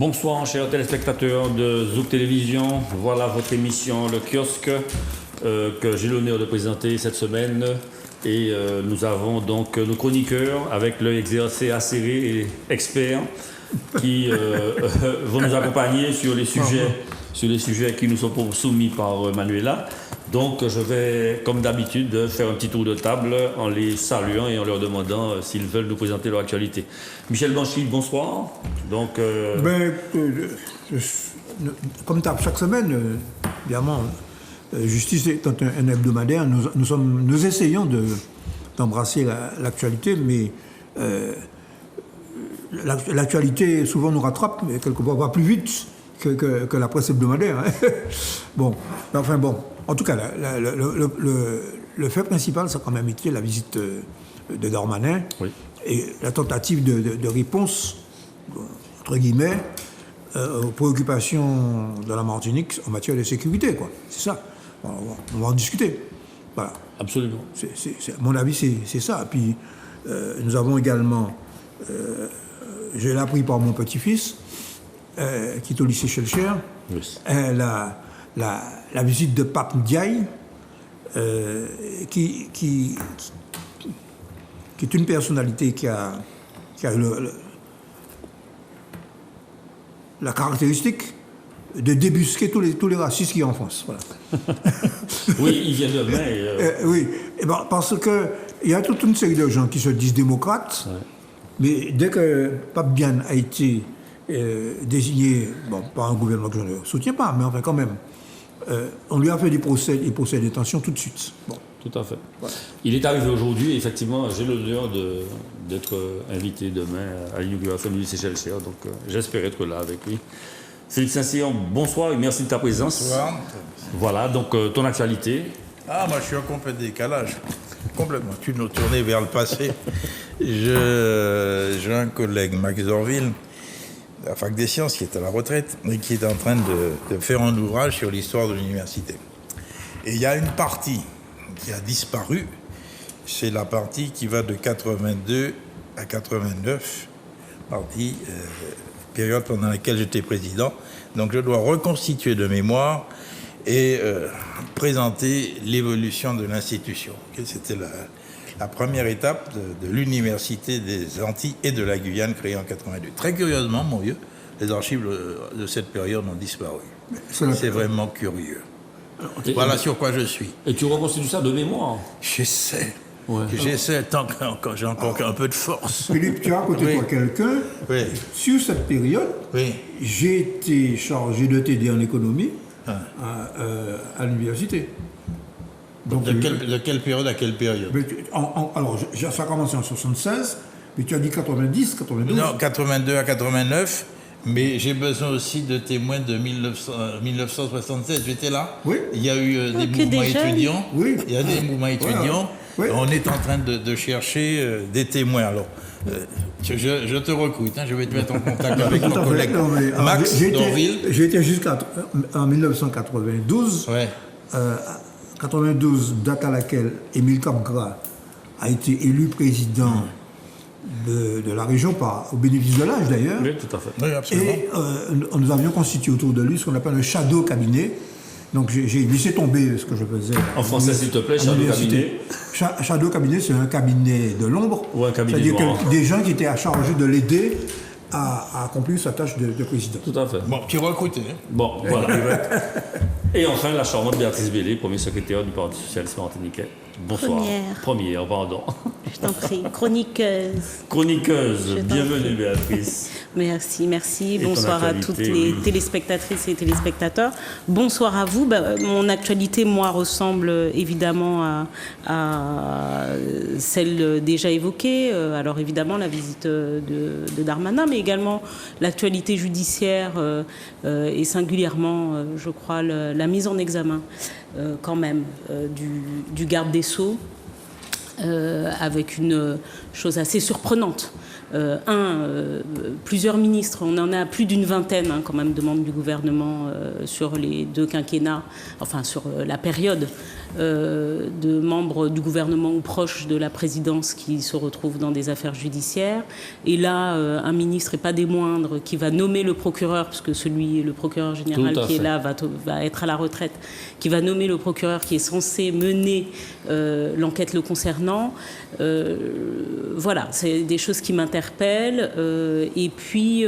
Bonsoir chers téléspectateurs de Zouk Télévision. Voilà votre émission Le Kiosque que j'ai l'honneur de présenter cette semaine. Et nous avons donc nos chroniqueurs avec l'œil exercé, acéré et expert qui vont nous accompagner sur les sujets qui nous sont soumis par Manuela. Donc je vais, comme d'habitude, faire un petit tour de table en les saluant et en leur demandant s'ils veulent nous présenter leur actualité. Michel Banchi, bonsoir. Donc, comme chaque semaine, évidemment, Justice étant un hebdomadaire, nous essayons d'embrasser l'actualité, mais l'actualité souvent nous rattrape, mais quelquefois va plus vite que la presse hebdomadaire. Hein. En tout cas, le fait principal, ça a quand même été la visite de Darmanin, oui, et la tentative de réponse, entre guillemets, aux préoccupations de la Martinique en matière de sécurité, quoi. C'est ça. On va en discuter. Voilà. Absolument. À mon avis, c'est ça. Puis, nous avons également, je l'ai appris par mon petit-fils, qui est au lycée Schellcher, oui, la visite de Pape Ndiaye, qui est une personnalité qui a la caractéristique de débusquer tous les racistes qu'il y a en France. Voilà. Oui, il vient de main. Oui, parce qu'il y a toute une série de gens qui se disent démocrates, ouais, mais dès que Pape Biane a été désigné, par un gouvernement que je ne soutiens pas, mais enfin quand même, on lui a fait des procès de détention tout de suite. Bon. Tout à fait. Ouais. Il est arrivé aujourd'hui, effectivement, j'ai l'honneur d'être invité demain à l'inauguration du lycée Schellcher, donc j'espère être là avec lui. Philippe Saint-Cyr, bonsoir et merci de ta présence. Bonsoir. Voilà, donc ton actualité. Ah, moi je suis en complet décalage. Complètement. Tu nous tournais vers le passé. J'ai un collègue, Max Dorville, de la Fac des Sciences, qui est à la retraite, et qui est en train de faire un ouvrage sur l'histoire de l'université. Et il y a une partie qui a disparu, c'est la partie qui va de 82 à 89, période pendant laquelle j'étais président. Donc je dois reconstituer de mémoire et présenter l'évolution de l'institution. C'était la première étape de l'université des Antilles et de la Guyane créée en 82. Très curieusement, mon vieux, les archives de cette période ont disparu. C'est vraiment curieux. Voilà sur quoi je suis. Et tu reconstitues ça de mémoire? J'essaie. Ouais. J'essaie tant que j'ai encore un peu de force. Philippe, tu as à côté de toi quelqu'un. Oui. Sur cette période, oui, j'ai été chargé de t'aider en économie à l'université. Donc, de quelle période à quelle période? Alors, ça a commencé en 76, mais tu as dit 90, 92. Non, 82 à 89. Mais j'ai besoin aussi de témoins de 1976. J'étais là. Oui. Il y a eu des mouvements étudiants. Oui. Il y a des mouvements étudiants. Oui. On est en train de chercher des témoins. Alors, je te recrute. Je vais te mettre en contact avec mon collègue Max Dorville. J'ai été jusqu'en 1992. Ouais. 92, date à laquelle Émile Capgras a été élu président de la région, au bénéfice de l'âge d'ailleurs. Oui, tout à fait. Oui, absolument. Et nous avions constitué autour de lui ce qu'on appelle un shadow cabinet. Donc j'ai laissé tomber ce que je faisais. En français, s'il te plaît, shadow cabinet. Shadow cabinet, c'est un cabinet de l'ombre. Ou un cabinet c'est-à-dire noir. Des gens qui étaient chargés de l'aider à accomplir sa tâche de président. Tout à fait. Bon, tu recruté. Bon, voilà. Et enfin, la charmante Béatrice Bellé, premier secrétaire du Parti socialiste martiniquais. Bonsoir. Première, pardon. Je t'en prie. Chroniqueuse. Chroniqueuse. Bienvenue, Béatrice. Merci. Et bonsoir à toutes les téléspectatrices et téléspectateurs. Bonsoir à vous. Mon actualité, moi, ressemble évidemment à celle déjà évoquée. Alors évidemment, la visite de Darmanin, mais également l'actualité judiciaire et singulièrement, je crois, la mise en examen quand même du garde des Sceaux, avec une chose assez surprenante plusieurs ministres, on en a plus d'une vingtaine quand même de membres du gouvernement sur les 2 quinquennats, enfin sur la période, de membres du gouvernement ou proches de la présidence qui se retrouvent dans des affaires judiciaires. Et là, un ministre, et pas des moindres, qui va nommer le procureur, parce que le procureur général qui est là va être à la retraite, qui va nommer le procureur qui est censé mener l'enquête le concernant. Voilà, c'est des choses qui m'interpellent. Et puis,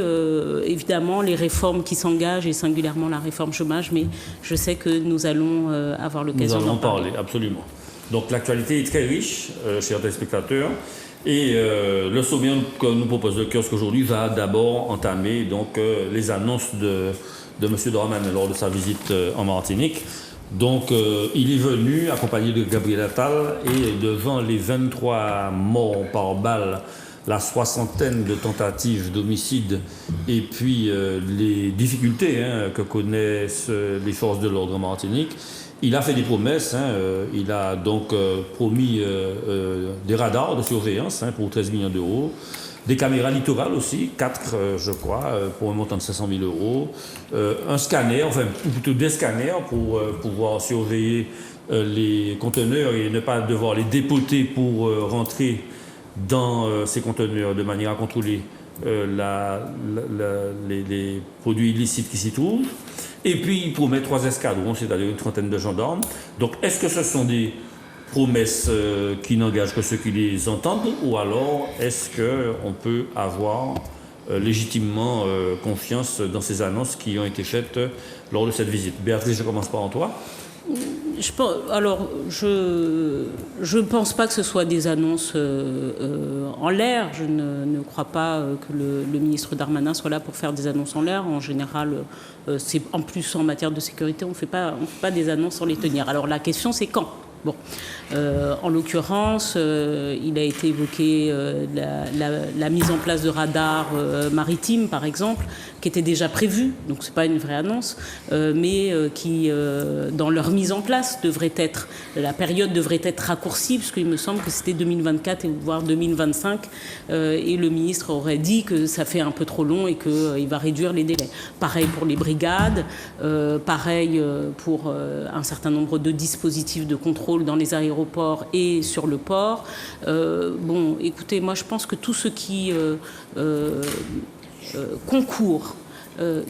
évidemment, les réformes qui s'engagent, et singulièrement la réforme chômage, mais je sais que nous allons avoir l'occasion d'en parler. Absolument. Donc l'actualité est très riche, chers téléspectateurs. Et le sommaire que nous propose le kiosque aujourd'hui va d'abord entamer donc, les annonces de M. Darmanin lors de sa visite en Martinique. Donc il est venu accompagné de Gabriel Attal et devant les 23 morts par balle, la 60aine de tentatives d'homicide et puis les difficultés que connaissent les forces de l'ordre en Martinique, il a fait des promesses. Il a donc promis des radars de surveillance pour 13 millions d'euros, des caméras littorales aussi, 4 je crois, pour un montant de 500 000 euros, un scanner, enfin plutôt des scanners pour pouvoir surveiller les conteneurs et ne pas devoir les dépoter pour rentrer dans ces conteneurs de manière à contrôler les produits illicites qui s'y trouvent. Et puis, il promet 3 escadrons, c'est-à-dire une trentaine de gendarmes. Donc, est-ce que ce sont des promesses qui n'engagent que ceux qui les entendent, ou alors est-ce qu'on peut avoir légitimement confiance dans ces annonces qui ont été faites lors de cette visite? Béatrice, je commence par toi. Je ne pense pas que ce soit des annonces en l'air. Je ne crois pas que le ministre Darmanin soit là pour faire des annonces en l'air. En général, c'est en plus en matière de sécurité, on ne fait pas des annonces sans les tenir. Alors la question, c'est quand ? Bon, en l'occurrence, il a été évoqué la mise en place de radars maritimes, par exemple, qui était déjà prévue, donc c'est pas une vraie annonce, mais qui, dans leur mise en place, la période devrait être raccourcie, parce qu'il me semble que c'était 2024 et voire 2025, et le ministre aurait dit que ça fait un peu trop long et qu'il va réduire les délais. Pareil pour les brigades, pareil pour un certain nombre de dispositifs de contrôle dans les aéroports et sur le port. Bon, écoutez, moi je pense que tout ce qui concourt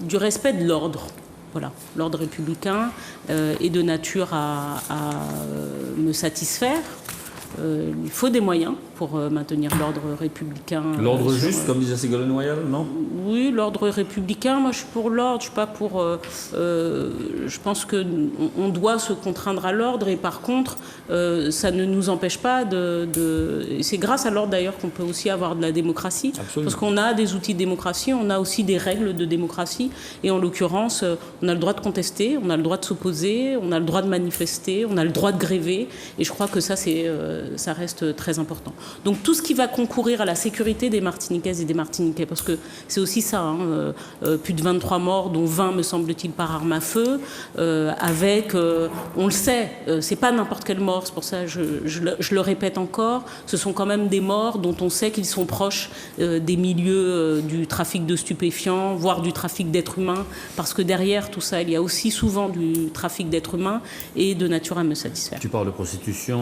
du respect de l'ordre, voilà, l'ordre républicain, est de nature à me satisfaire. Il faut des moyens pour maintenir l'ordre républicain. L'ordre juste, comme disait Ségolène Royal, non ? Oui, l'ordre républicain, moi je suis pour l'ordre, je suis pas pour... je pense qu'on doit se contraindre à l'ordre et par contre, ça ne nous empêche pas c'est grâce à l'ordre d'ailleurs qu'on peut aussi avoir de la démocratie. Absolument. Parce qu'on a des outils de démocratie, on a aussi des règles de démocratie et en l'occurrence, on a le droit de contester, on a le droit de s'opposer, on a le droit de manifester, on a le droit de gréver et je crois que ça reste très important. Donc tout ce qui va concourir à la sécurité des Martiniquaises et des Martiniquais, parce que c'est aussi ça, plus de 23 morts, dont 20 me semble-t-il par arme à feu, avec, on le sait, c'est pas n'importe quelle mort, c'est pour ça je le répète encore, ce sont quand même des morts dont on sait qu'ils sont proches des milieux du trafic de stupéfiants, voire du trafic d'êtres humains, parce que derrière tout ça, il y a aussi souvent du trafic d'êtres humains et de nature à me satisfaire. Tu parles de prostitution.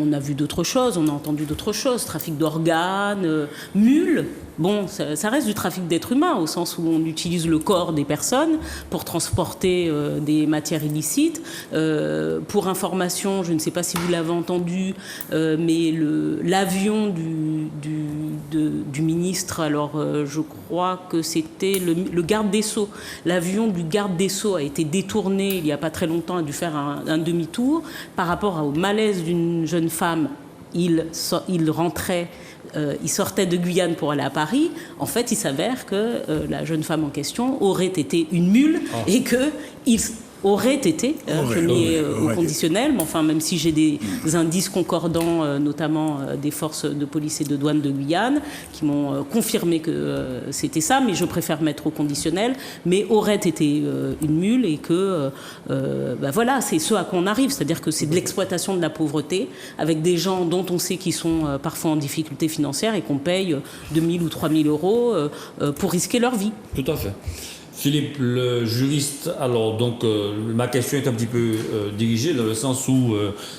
On a vu d'autres choses, on a entendu d'autres choses, trafic d'organes, mules. Bon, ça reste du trafic d'êtres humains, au sens où on utilise le corps des personnes pour transporter des matières illicites. Pour information, je ne sais pas si vous l'avez entendu, mais l'avion du ministre, alors je crois que c'était le garde des Sceaux. L'avion du garde des Sceaux a été détourné il n'y a pas très longtemps, a dû faire un demi-tour. Par rapport au malaise d'une jeune femme, il sortait de Guyane pour aller à Paris. En fait, il s'avère que la jeune femme en question aurait été une mule et qu'il aurait été, je mets au conditionnel, mais enfin, même si j'ai des indices concordants, notamment des forces de police et de douane de Guyane, qui m'ont confirmé que c'était ça, mais je préfère mettre au conditionnel, mais aurait été une mule et que, voilà, c'est ce à quoi on arrive, c'est-à-dire que c'est de l'exploitation de la pauvreté, avec des gens dont on sait qu'ils sont parfois en difficulté financière et qu'on paye 2 000 ou 3 000 euros pour risquer leur vie. Tout à fait. Philippe, le juriste, alors donc ma question est un petit peu dirigée dans le sens où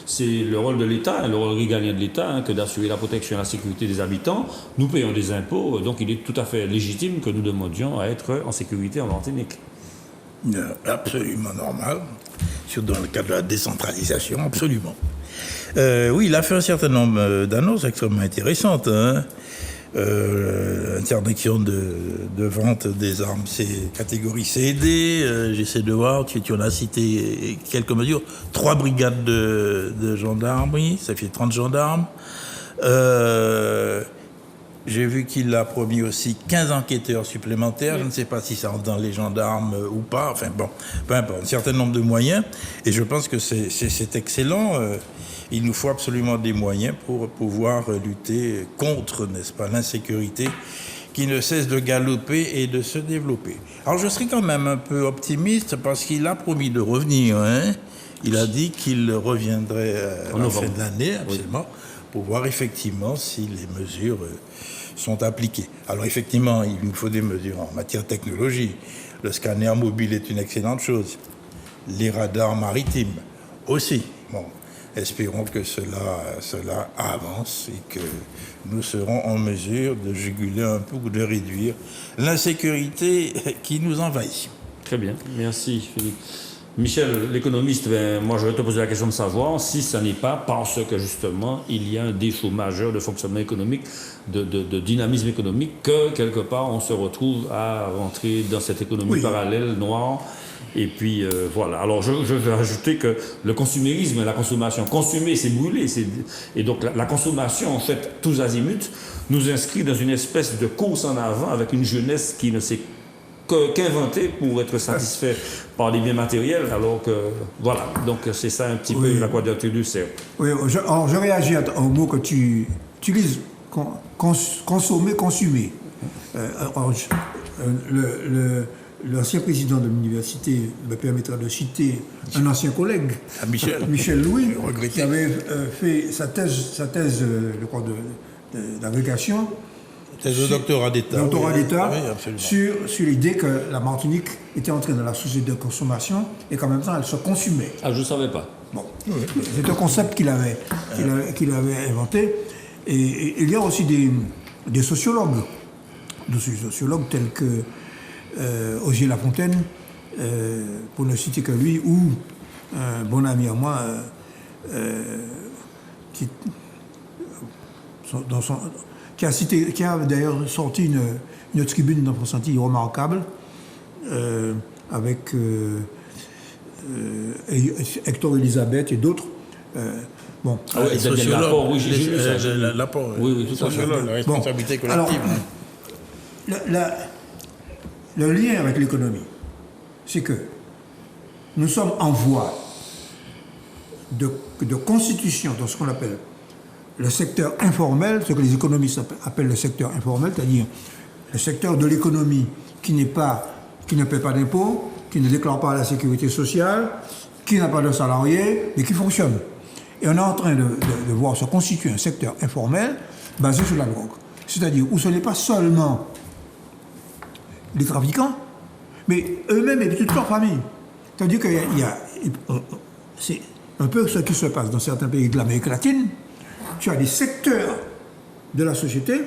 c'est le rôle de l'État, le rôle régalien de l'État, que d'assurer la protection et la sécurité des habitants. Nous payons des impôts, donc il est tout à fait légitime que nous demandions à être en sécurité en Martinique. Absolument normal, surtout dans le cadre de la décentralisation, absolument. Oui, il a fait un certain nombre d'annonces extrêmement intéressantes. Interdiction de vente des armes catégorie C et D, j'essaie de voir, tu en as cité quelques mesures, 3 brigades de gendarmerie, ça fait 30 gendarmes. J'ai vu qu'il a promis aussi 15 enquêteurs supplémentaires, je ne sais pas si ça rentre dans les gendarmes ou pas, enfin bon, peu importe, un certain nombre de moyens, et je pense que c'est excellent. Il nous faut absolument des moyens pour pouvoir lutter contre, n'est-ce pas, l'insécurité qui ne cesse de galoper et de se développer. Alors je serai quand même un peu optimiste parce qu'il a promis de revenir. Il a dit qu'il reviendrait à la fin de l'année, absolument, pour voir effectivement si les mesures sont appliquées. Alors effectivement, il nous faut des mesures en matière de technologie. Le scanner mobile est une excellente chose. Les radars maritimes aussi. Bon. Espérons que cela avance et que nous serons en mesure de juguler un peu ou de réduire l'insécurité qui nous envahit. Très bien, merci Philippe. Michel, l'économiste, moi je vais te poser la question de savoir si ce n'est pas parce que justement il y a un défaut majeur de fonctionnement économique, de dynamisme économique, que quelque part on se retrouve à rentrer dans cette économie parallèle, noire. Et puis voilà. Alors je vais ajouter que le consumérisme et la consommation, consommer c'est brûler, et donc la consommation en fait tous azimuts nous inscrit dans une espèce de course en avant avec une jeunesse qui ne sait qu'inventer pour être satisfait par les biens matériels, alors que voilà. Donc c'est ça un petit peu la quadrature du cercle. Oui, je réagis au mot que tu utilises, consommer, consumer. L'ancien président de l'université me permettra de citer un ancien collègue, Michel Louis, qui avait fait sa thèse je crois, d'agrégation. Thèse de doctorat d'État. Sur l'idée que la Martinique était entrée dans la société de consommation et qu'en même temps elle se consumait. Ah, je ne savais pas. Bon. C'est un concept qu'il avait inventé. Et il y a aussi des sociologues tels que Ogier Lafontaine, pour ne citer que lui, ou un bon ami à moi, qui a d'ailleurs sorti une tribune dans France Antilles remarquable, avec Hector Elisabeth et d'autres. Bon. Les sociologues, oui, tout à fait. La responsabilité collective. Alors, le lien avec l'économie, c'est que nous sommes en voie de constitution dans ce qu'on appelle le secteur informel, ce que les économistes appellent le secteur informel, c'est-à-dire le secteur de l'économie qui ne paie pas d'impôts, qui ne déclare pas la sécurité sociale, qui n'a pas de salariés, mais qui fonctionne. Et on est en train de voir se constituer un secteur informel basé sur la drogue. C'est-à-dire où ce n'est pas seulement les trafiquants, mais eux-mêmes et toute leur famille. C'est-à-dire qu'il y a c'est un peu ce qui se passe dans certains pays de l'Amérique latine. Tu as des secteurs de la société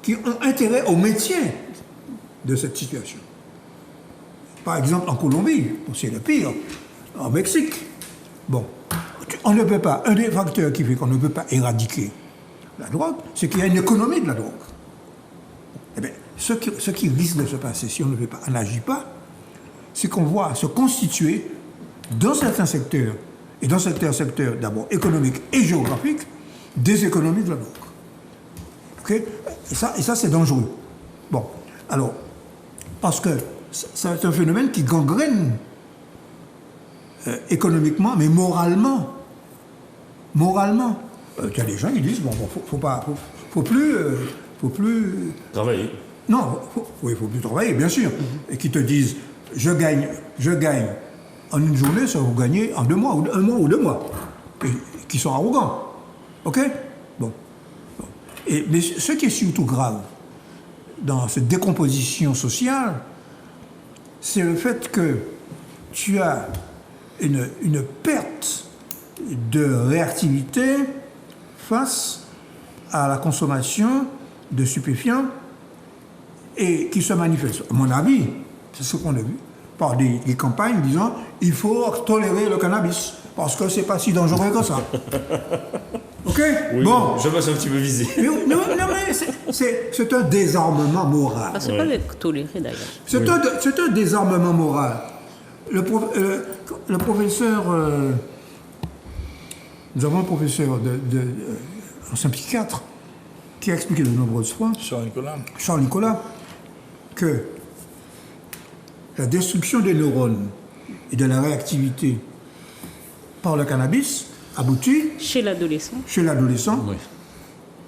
qui ont intérêt au maintien de cette situation. Par exemple, en Colombie, c'est le pire, en Mexique. Bon, on ne peut pas, un des facteurs qui fait qu'on ne peut pas éradiquer la drogue, c'est qu'il y a une économie de la drogue. Eh bien, ce qui risque de se passer si on n'agit pas, c'est qu'on voit se constituer dans certains secteurs, et dans certains secteurs d'abord économiques et géographiques, des économies de la drogue. Okay? Et ça, c'est dangereux. Bon, alors, parce que c'est un phénomène qui gangrène économiquement, mais moralement. Moralement. Il y a des gens qui disent, bon, faut plus... Travailler. Non, il faut plus travailler, bien sûr. Et qui te disent, je gagne en une journée, ça va vous gagner en 2 mois, ou 1 mois ou 2 mois. Et qui sont arrogants. OK? Bon. Mais ce qui est surtout grave dans cette décomposition sociale, c'est le fait que tu as une perte de réactivité face à la consommation de stupéfiants et qui se manifeste, à mon avis, c'est ce qu'on a vu, par des campagnes disant il faut tolérer le cannabis parce que c'est pas si dangereux que ça. OK? Oui, bon. Je me sens un petit peu visé. Non, mais c'est un désarmement moral. C'est pas le tolérer d'ailleurs. C'est un désarmement moral. Le professeur... nous avons un professeur ancien psychiatre qui a expliqué de nombreuses fois, Charles Nicolas, que la destruction des neurones et de la réactivité par le cannabis aboutit... Chez l'adolescent. Oui.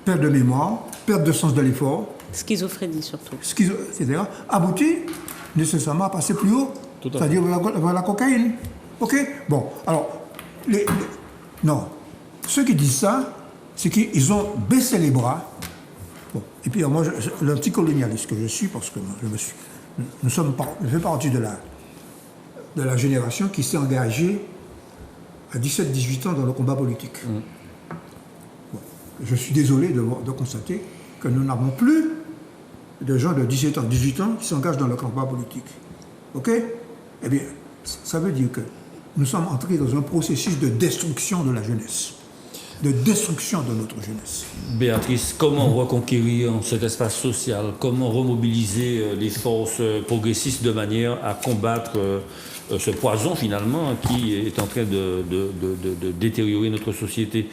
Perte de mémoire, perte de sens de l'effort. Schizophrénie surtout. Etc. Aboutit nécessairement à passer plus haut. C'est-à-dire vers la cocaïne. OK? Bon, alors, non. Ceux qui disent ça, c'est qu'ils ont baissé les bras. Bon. Et puis, moi, l'anticolonialiste que je suis, parce que je fais partie de la génération qui s'est engagée à 17-18 ans dans le combat politique. Bon. Je suis désolé de constater que nous n'avons plus de gens de 17 ans, 18 ans qui s'engagent dans le combat politique. OK? Eh bien, ça veut dire que nous sommes entrés dans un processus de destruction de la jeunesse, de destruction de notre jeunesse. Béatrice, comment reconquérir cet espace social? Comment remobiliser les forces progressistes de manière à combattre ce poison finalement qui est en train de détériorer notre société?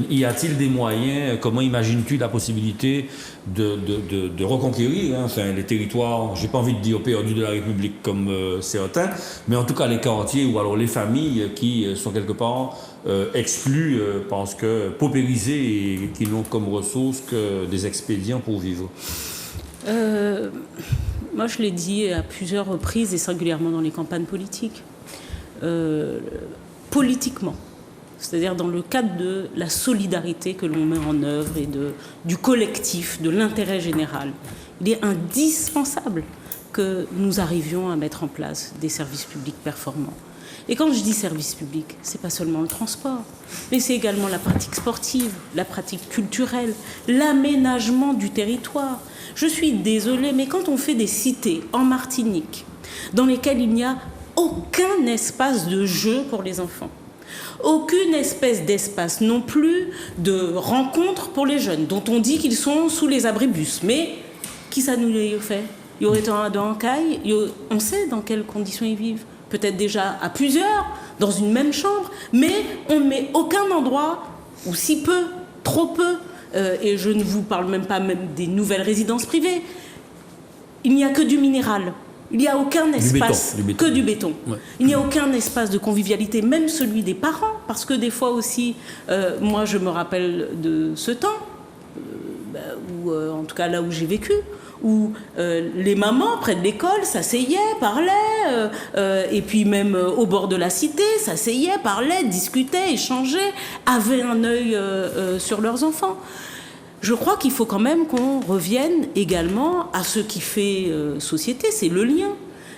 Y a-t-il des moyens? Comment imagines-tu la possibilité de reconquérir les territoires, j'ai pas envie de dire perdus de la République comme certains, mais en tout cas les quartiers ou alors les familles qui sont quelque part exclues parce que paupérisées et qui n'ont comme ressources que des expédients pour vivre? Moi, je l'ai dit à plusieurs reprises et singulièrement dans les campagnes politiques. Politiquement, c'est-à-dire dans le cadre de la solidarité que l'on met en œuvre et du collectif, de l'intérêt général, il est indispensable que nous arrivions à mettre en place des services publics performants. Et quand je dis service public, c'est pas seulement le transport, mais c'est également la pratique sportive, la pratique culturelle, l'aménagement du territoire. Je suis désolée, mais quand on fait des cités en Martinique, dans lesquelles il n'y a aucun espace de jeu pour les enfants, aucune espèce d'espace non plus de rencontre pour les jeunes, dont on dit qu'ils sont sous les abribus, mais qui ça nous les fait? Il y aurait un dans Caille, on sait dans quelles conditions ils vivent. Peut-être déjà à plusieurs, dans une même chambre, mais on ne met aucun endroit, ou si peu, trop peu, et je ne vous parle même pas des nouvelles résidences privées. Il n'y a que du minéral. Il n'y a aucun espace, que du béton. Ouais. Il n'y a aucun espace de convivialité, même celui des parents, parce que des fois aussi, moi je me rappelle de ce temps, où, en tout cas là où j'ai vécu, où les mamans près de l'école s'asseyaient, parlaient, et puis même au bord de la cité, s'asseyaient, parlaient, discutaient, échangeaient, avaient un œil sur leurs enfants. Je crois qu'il faut quand même qu'on revienne également à ce qui fait société, c'est le lien.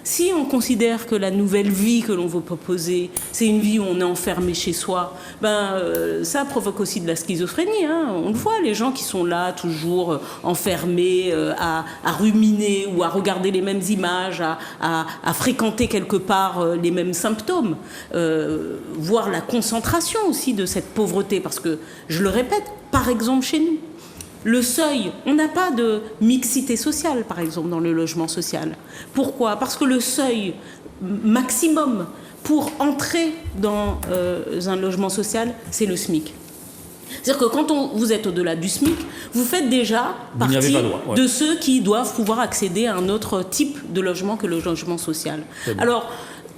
Si on considère que la nouvelle vie que l'on veut proposer, c'est une vie où on est enfermé chez soi, ça provoque aussi de la schizophrénie. On le voit, les gens qui sont là, toujours enfermés, à ruminer ou à regarder les mêmes images, à fréquenter quelque part les mêmes symptômes, voire la concentration aussi de cette pauvreté. Parce que, je le répète, par exemple chez nous, le seuil, on n'a pas de mixité sociale, par exemple, dans le logement social. Pourquoi? Parce que le seuil maximum pour entrer dans un logement social, c'est le SMIC. C'est-à-dire que quand vous êtes au-delà du SMIC, vous faites déjà partie de ceux qui doivent pouvoir accéder à un autre type de logement que le logement social. Alors,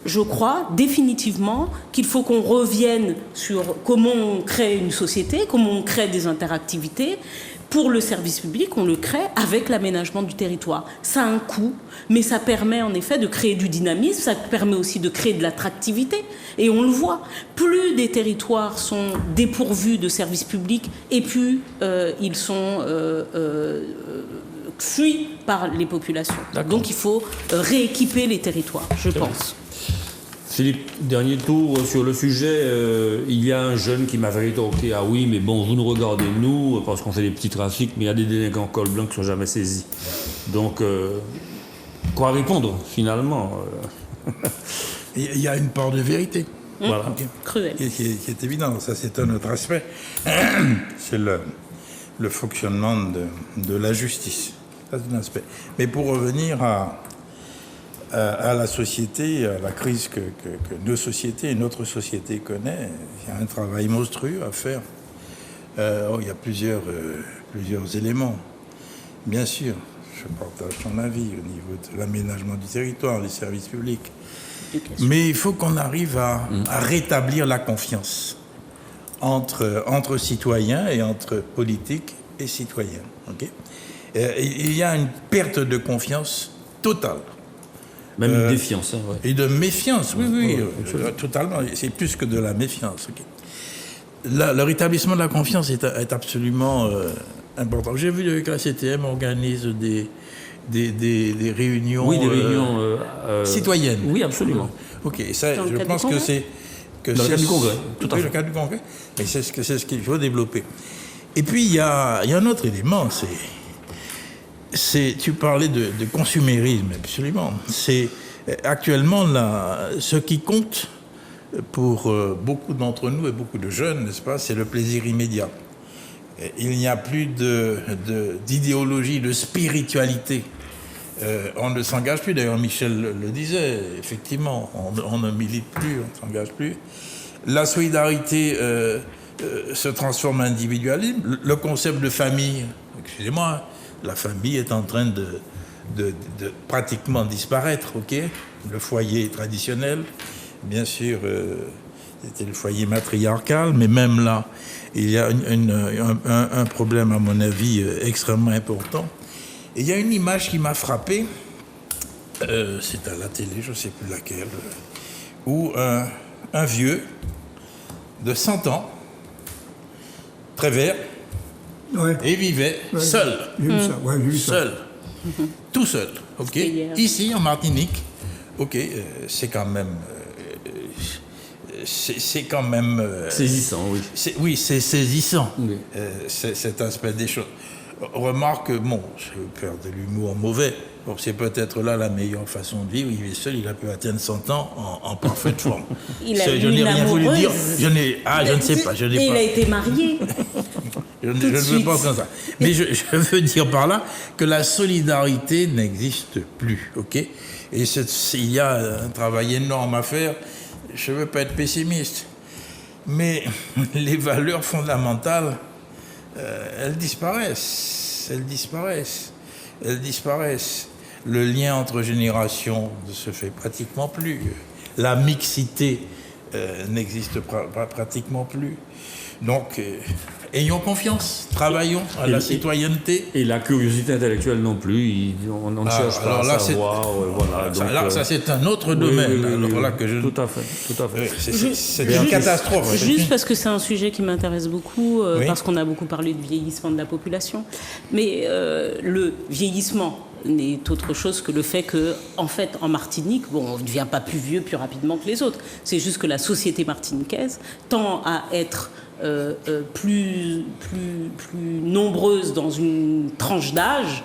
je crois définitivement qu'il faut qu'on revienne sur comment on crée une société, comment on crée des interactivités. Pour le service public, on le crée avec l'aménagement du territoire. Ça a un coût, mais ça permet en effet de créer du dynamisme, ça permet aussi de créer de l'attractivité. Et on le voit, plus des territoires sont dépourvus de services publics et plus ils sont fuis par les populations. Donc il faut rééquiper les territoires, je pense. Philippe, dernier tour sur le sujet. Il y a un jeune qui m'avait rétorqué: ah oui, mais bon, vous nous regardez, nous, parce qu'on fait des petits trafics, mais il y a des délinquants en col blanc qui ne sont jamais saisis. Donc, quoi répondre, finalement? Il y a une part de vérité. Voilà. Cruel. Qui est évident. Ça, c'est un autre aspect. C'est le fonctionnement de la justice. Ça, c'est un aspect. Mais pour revenir à la société, à la crise que nos sociétés et notre société connaît, il y a un travail monstrueux à faire. Il y a plusieurs éléments. Bien sûr, je partage ton avis au niveau de l'aménagement du territoire, des services publics. Mais il faut qu'on arrive à rétablir la confiance entre citoyens et entre politiques et citoyens. Okay? Il y a une perte de confiance totale. Même une défiance. Hein, ouais. Et de méfiance, oui, totalement. C'est plus que de la méfiance. Okay. Le rétablissement de la confiance est absolument important. J'ai vu que la CTM organise des réunions, des réunions citoyennes. Oui, absolument. Ok, ça, je pense que c'est... Dans le cadre du Congrès, tout à fait. Dans le cadre du Congrès, mais c'est ce qu'il faut développer. Et puis, il y a un autre élément, tu parlais de consumérisme, absolument. C'est actuellement ce qui compte pour beaucoup d'entre nous et beaucoup de jeunes, n'est-ce pas, c'est le plaisir immédiat. Il n'y a plus d'idéologie, de spiritualité. On ne s'engage plus, d'ailleurs Michel le disait, effectivement, on ne milite plus, on ne s'engage plus. La solidarité se transforme en individualisme. Le concept de famille, excusez-moi, la famille est en train de pratiquement disparaître, ok? Le foyer traditionnel, bien sûr, c'était le foyer matriarcal, mais même là, il y a un problème, à mon avis, extrêmement important. Et il y a une image qui m'a frappé, c'est à la télé, je ne sais plus laquelle, où un vieux de 100 ans, très vert, et vivait seul. J'ai vu ça, j'ai vu ça. Seul. Tout seul. Ok. Ici, en Martinique, ok, c'est quand même. C'est quand même. Saisissant, oui. Oui, c'est saisissant, oui. Cet aspect des choses. Remarque, bon, je vais faire de l'humour mauvais. Bon, c'est peut-être là la meilleure façon de vivre. Il est seul, il a pu atteindre 100 ans en parfaite forme. Je n'ai rien voulu dire. Je ne sais pas. Il a été marié. Je ne veux pas comme ça. Mais je veux dire par là que la solidarité n'existe plus, ok? Et il y a un travail énorme à faire. Je ne veux pas être pessimiste, mais les valeurs fondamentales, elles disparaissent. Le lien entre générations ne se fait pratiquement plus. La mixité n'existe pratiquement plus. Donc, ayons confiance, travaillons à la citoyenneté. Et la curiosité intellectuelle non plus, on ne cherche pas à savoir. Voilà, ça, c'est un autre domaine. Voilà que je... Tout à fait. C'est une catastrophe. Juste parce que c'est un sujet qui m'intéresse beaucoup, parce qu'on a beaucoup parlé de vieillissement de la population. Mais le vieillissement n'est autre chose que le fait que, en fait, en Martinique, bon, on ne devient pas plus vieux plus rapidement que les autres. C'est juste que la société martiniquaise tend à être plus nombreuses dans une tranche d'âge,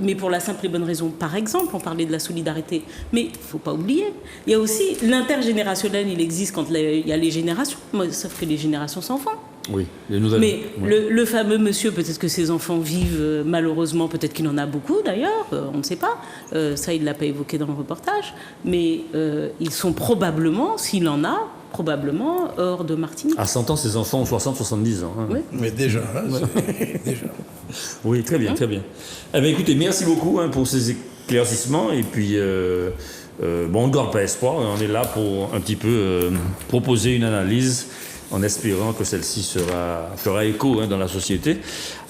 mais pour la simple et bonne raison, par exemple, on parlait de la solidarité, mais il ne faut pas oublier, il y a aussi l'intergénérationnel, il existe quand il y a les générations, sauf que les générations s'en vont. Oui, mais le fameux monsieur, peut-être que ses enfants vivent malheureusement, peut-être qu'il en a beaucoup d'ailleurs, on ne sait pas, ça il ne l'a pas évoqué dans le reportage, mais ils sont probablement, s'il en a, hors de Martinique. À 100 ans, ses enfants ont 60-70 ans. Hein. Oui. Mais déjà, déjà. Oui, très bien, très bien. Eh bien, écoutez, merci beaucoup pour ces éclaircissements. Et puis, on ne garde pas espoir, on est là pour un petit peu proposer une analyse en espérant que celle-ci fera écho dans la société.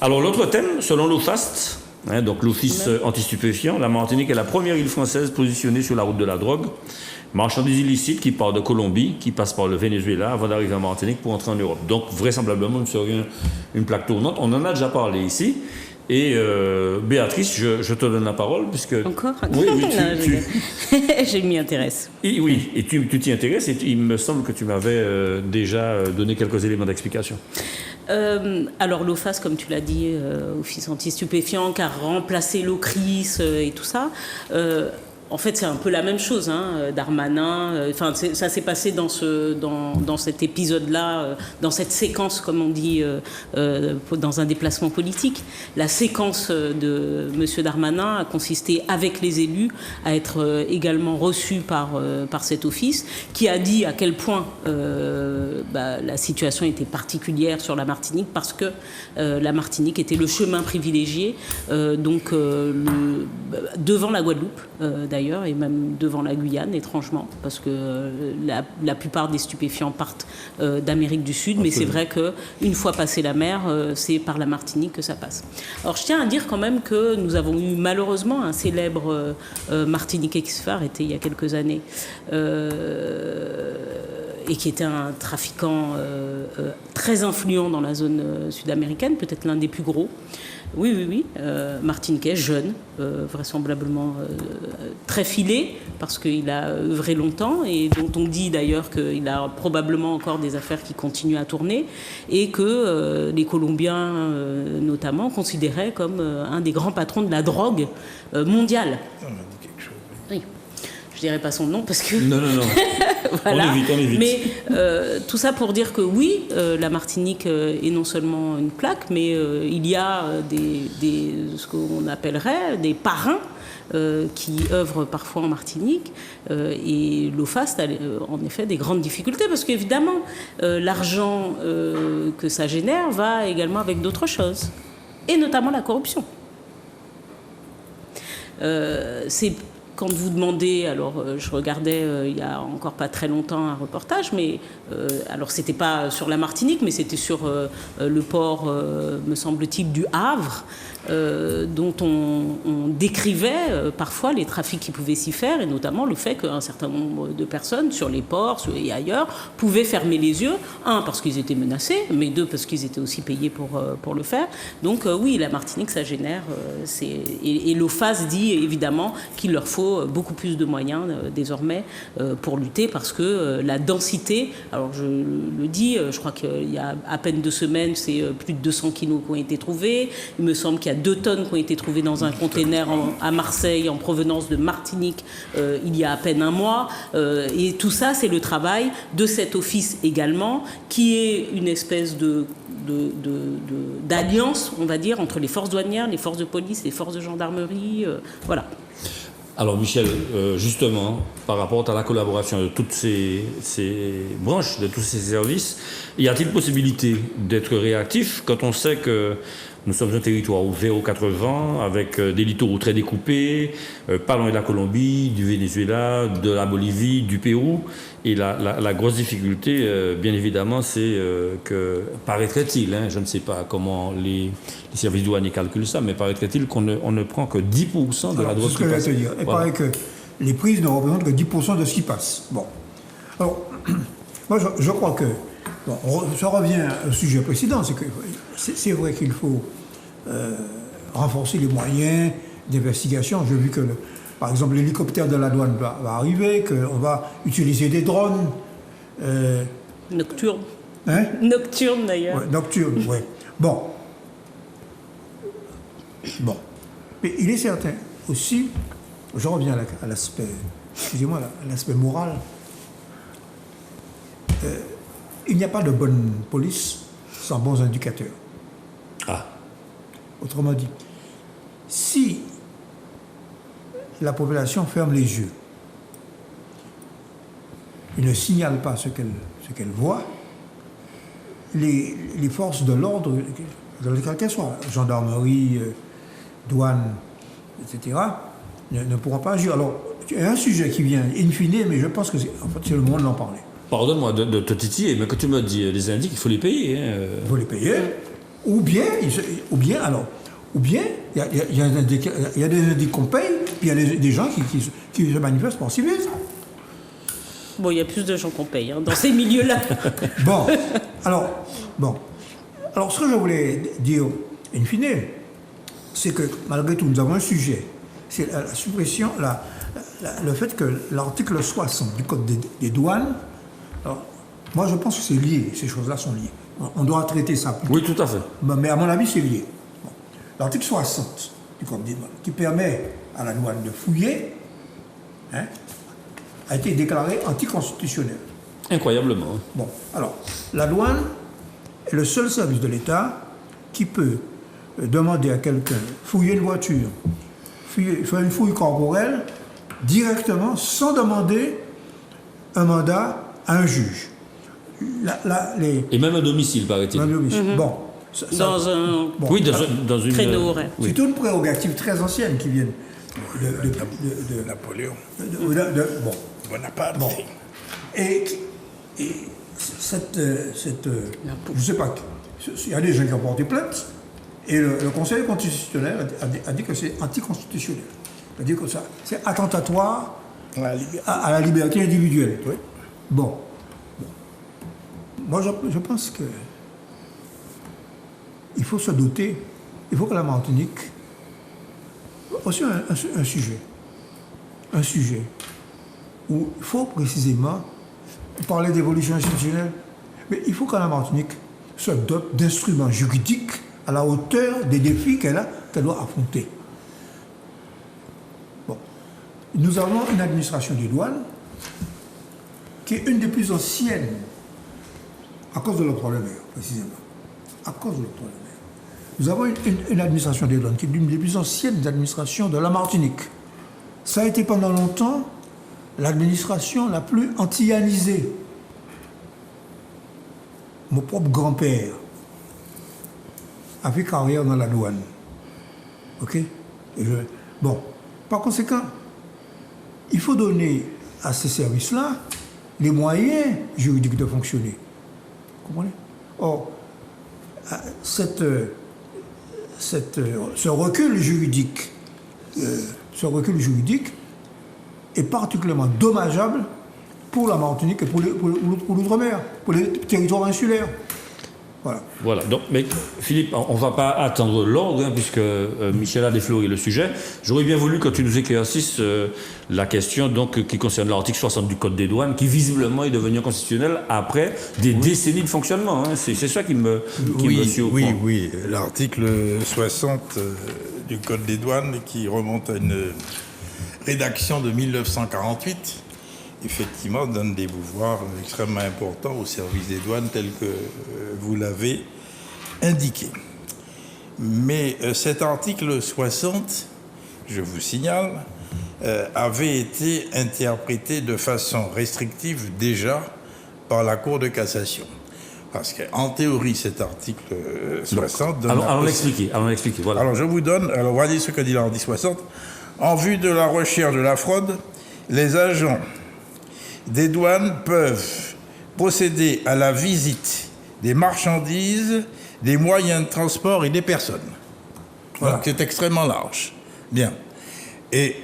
Alors l'autre thème, selon l'OFAST, donc l'Office anti-stupéfiant, la Martinique est la première île française positionnée sur la route de la drogue. Marchandises illicites qui partent de Colombie, qui passent par le Venezuela avant d'arriver en Martinique pour entrer en Europe. Donc vraisemblablement, nous serions une plaque tournante. On en a déjà parlé ici. Et Béatrice, je te donne la parole puisque... Encore? Oui, je m'y intéresse. Oui, et tu t'y intéresses et il me semble que tu m'avais déjà donné quelques éléments d'explication. Alors l'OFAS, comme tu l'as dit, Office anti-stupéfiant, qui a remplacé l'OCRIS et tout ça... En fait, c'est un peu la même chose, Darmanin. Ça s'est passé dans cet épisode-là, dans cette séquence, comme on dit, dans un déplacement politique. La séquence de M. Darmanin a consisté, avec les élus, à être également reçu par cet office, qui a dit à quel point la situation était particulière sur la Martinique, parce que la Martinique était le chemin privilégié, devant la Guadeloupe, d'ailleurs, et même devant la Guyane, étrangement, parce que la plupart des stupéfiants partent d'Amérique du Sud, mais c'est vrai qu'une fois passé la mer, c'est par la Martinique que ça passe. Alors je tiens à dire quand même que nous avons eu malheureusement un célèbre Martiniquais qui se fait arrêter il y a quelques années, et qui était un trafiquant très influent dans la zone sud-américaine, peut-être l'un des plus gros. Oui, Martiniquais, jeune, vraisemblablement très filé, parce qu'il a œuvré longtemps, et dont on dit d'ailleurs qu'il a probablement encore des affaires qui continuent à tourner, et que les Colombiens, notamment, considéraient comme un des grands patrons de la drogue mondiale. Oui. Je dirais pas son nom parce que... Non. Voilà. On évite. Mais tout ça pour dire que oui, la Martinique est non seulement une plaque, mais il y a ce qu'on appellerait des parrains qui œuvrent parfois en Martinique. Et l'OFAST a en effet des grandes difficultés parce qu'évidemment, l'argent que ça génère va également avec d'autres choses, et notamment la corruption. C'est... Quand vous demandez, alors je regardais il y a encore pas très longtemps un reportage, mais alors c'était pas sur la Martinique, mais c'était sur le port, me semble-t-il, du Havre, dont on décrivait parfois les trafics qui pouvaient s'y faire, et notamment le fait qu'un certain nombre de personnes sur les ports et ailleurs pouvaient fermer les yeux, un, parce qu'ils étaient menacés, mais deux, parce qu'ils étaient aussi payés pour le faire. Donc oui, la Martinique, ça génère, et l'OFAS dit évidemment qu'il leur faut beaucoup plus de moyens désormais pour lutter, parce que la densité, alors je le dis, je crois qu'il y a à peine 2 semaines, c'est plus de 200 kilos qui ont été trouvés. Il me semble qu'il y a 2 tonnes qui ont été trouvées dans un container à Marseille en provenance de Martinique il y a à peine un mois. Et tout ça, c'est le travail de cet office également, qui est une espèce d'alliance, on va dire, entre les forces douanières, les forces de police, les forces de gendarmerie, voilà. Alors Michel, justement, par rapport à la collaboration de toutes ces branches, de tous ces services, y a-t-il possibilité d'être réactif quand on sait que nous sommes un territoire ouvert aux 4 vents, avec des littoraux très découpés, pas loin de la Colombie, du Venezuela, de la Bolivie, du Pérou. Et la grosse difficulté, bien évidemment, c'est que, paraîtrait-il, je ne sais pas comment les services douaniers calculent ça, mais paraîtrait-il qu'on ne prend que 10% de la drogue qui passe. C'est ce que je vais te dire. Il paraît que les prises ne représentent que 10% de ce qui passe. Bon. Alors, moi, je crois que... Bon, ça revient au sujet précédent, c'est que c'est vrai qu'il faut renforcer les moyens d'investigation. J'ai vu que, par exemple, l'hélicoptère de la douane va arriver, qu'on va utiliser des drones. Nocturnes. Nocturnes, d'ailleurs. Ouais, nocturnes, oui. Bon. Mais il est certain aussi, je reviens à l'aspect, excusez-moi, à l'aspect moral. Il n'y a pas de bonne police sans bons indicateurs. Ah. Autrement dit, si la population ferme les yeux et ne signale pas ce qu'elle voit, les forces de l'ordre, quelles qu'elles soient, gendarmerie, douane, etc., ne pourront pas agir. Alors, il y a un sujet qui vient in fine, mais je pense que c'est le moment d'en parler. Pardonne-moi de te titiller, mais quand tu me dis les indices, il faut les payer. Il faut les payer. Ou bien, il y a des indices qu'on paye, puis il y a des gens qui se manifestent pour civisme. Bon, il y a plus de gens qu'on paye dans ces milieux-là. Bon, alors, ce que je voulais dire, in fine, c'est que malgré tout, nous avons un sujet. C'est la suppression, le fait que l'article 60 du Code des douanes, alors, moi je pense que c'est lié, ces choses-là sont liées. On doit traiter ça plus. Oui, tout à fait. Mais à mon avis, c'est lié. Bon. L'article 60 du Code des douanes, qui permet à la douane de fouiller, a été déclaré anticonstitutionnel. Incroyablement. Bon, alors, la douane est le seul service de l'État qui peut demander à quelqu'un fouiller une voiture, faire une fouille corporelle directement sans demander un mandat à un juge. Et même à domicile, paraît-il. Bon. Dans une créneau horaire. C'est une prérogative très ancienne qui vient de Napoléon. Bonaparte. Bon. Et cette je ne sais pas, il y a des gens qui ont porté plainte, et le Conseil constitutionnel a dit que c'est anticonstitutionnel. C'est-à-dire que c'est attentatoire à la liberté individuelle. Oui. Bon. Moi, je pense que il faut se doter, il faut que la Martinique aussi un sujet où il faut précisément parler d'évolution institutionnelle, mais il faut que la Martinique se dote d'instruments juridiques à la hauteur des défis qu'elle doit affronter. Bon. Nous avons une administration des douanes qui est une des plus anciennes à cause de l'octroi-de-mer, précisément. À cause de l'octroi-de-mer. Nous avons une administration des douanes qui est l'une des plus anciennes administrations de la Martinique. Ça a été pendant longtemps l'administration la plus antillanisée. Mon propre grand-père a fait carrière dans la douane. OK? Bon, par conséquent, il faut donner à ces services-là les moyens juridiques de fonctionner. Vous comprenez? Or, ce recul juridique est particulièrement dommageable pour la Martinique et pour l'outre-mer, pour les territoires insulaires. Voilà. Donc, mais Philippe, on ne va pas attendre l'ordre, puisque Michel a défloré le sujet. J'aurais bien voulu que tu nous éclaircisses la question donc, qui concerne l'article 60 du Code des douanes, qui visiblement est devenu constitutionnel après des décennies de fonctionnement. C'est ça qui me surprend. Oui. L'article 60 du Code des douanes, qui remonte à une rédaction de 1948, effectivement, donne des pouvoirs extrêmement importants au service des douanes, tel que vous l'avez indiqué. Mais cet article 60, je vous signale, avait été interprété de façon restrictive déjà par la Cour de cassation. Parce qu'en théorie, cet article 60... Allons l'expliquer, voilà. Alors, je vous donne... Alors, voyez ce que dit l'article 60. En vue de la recherche de la fraude, les agents des douanes peuvent procéder à la visite des marchandises, des moyens de transport et des personnes. Voilà. Donc c'est extrêmement large. Bien. Et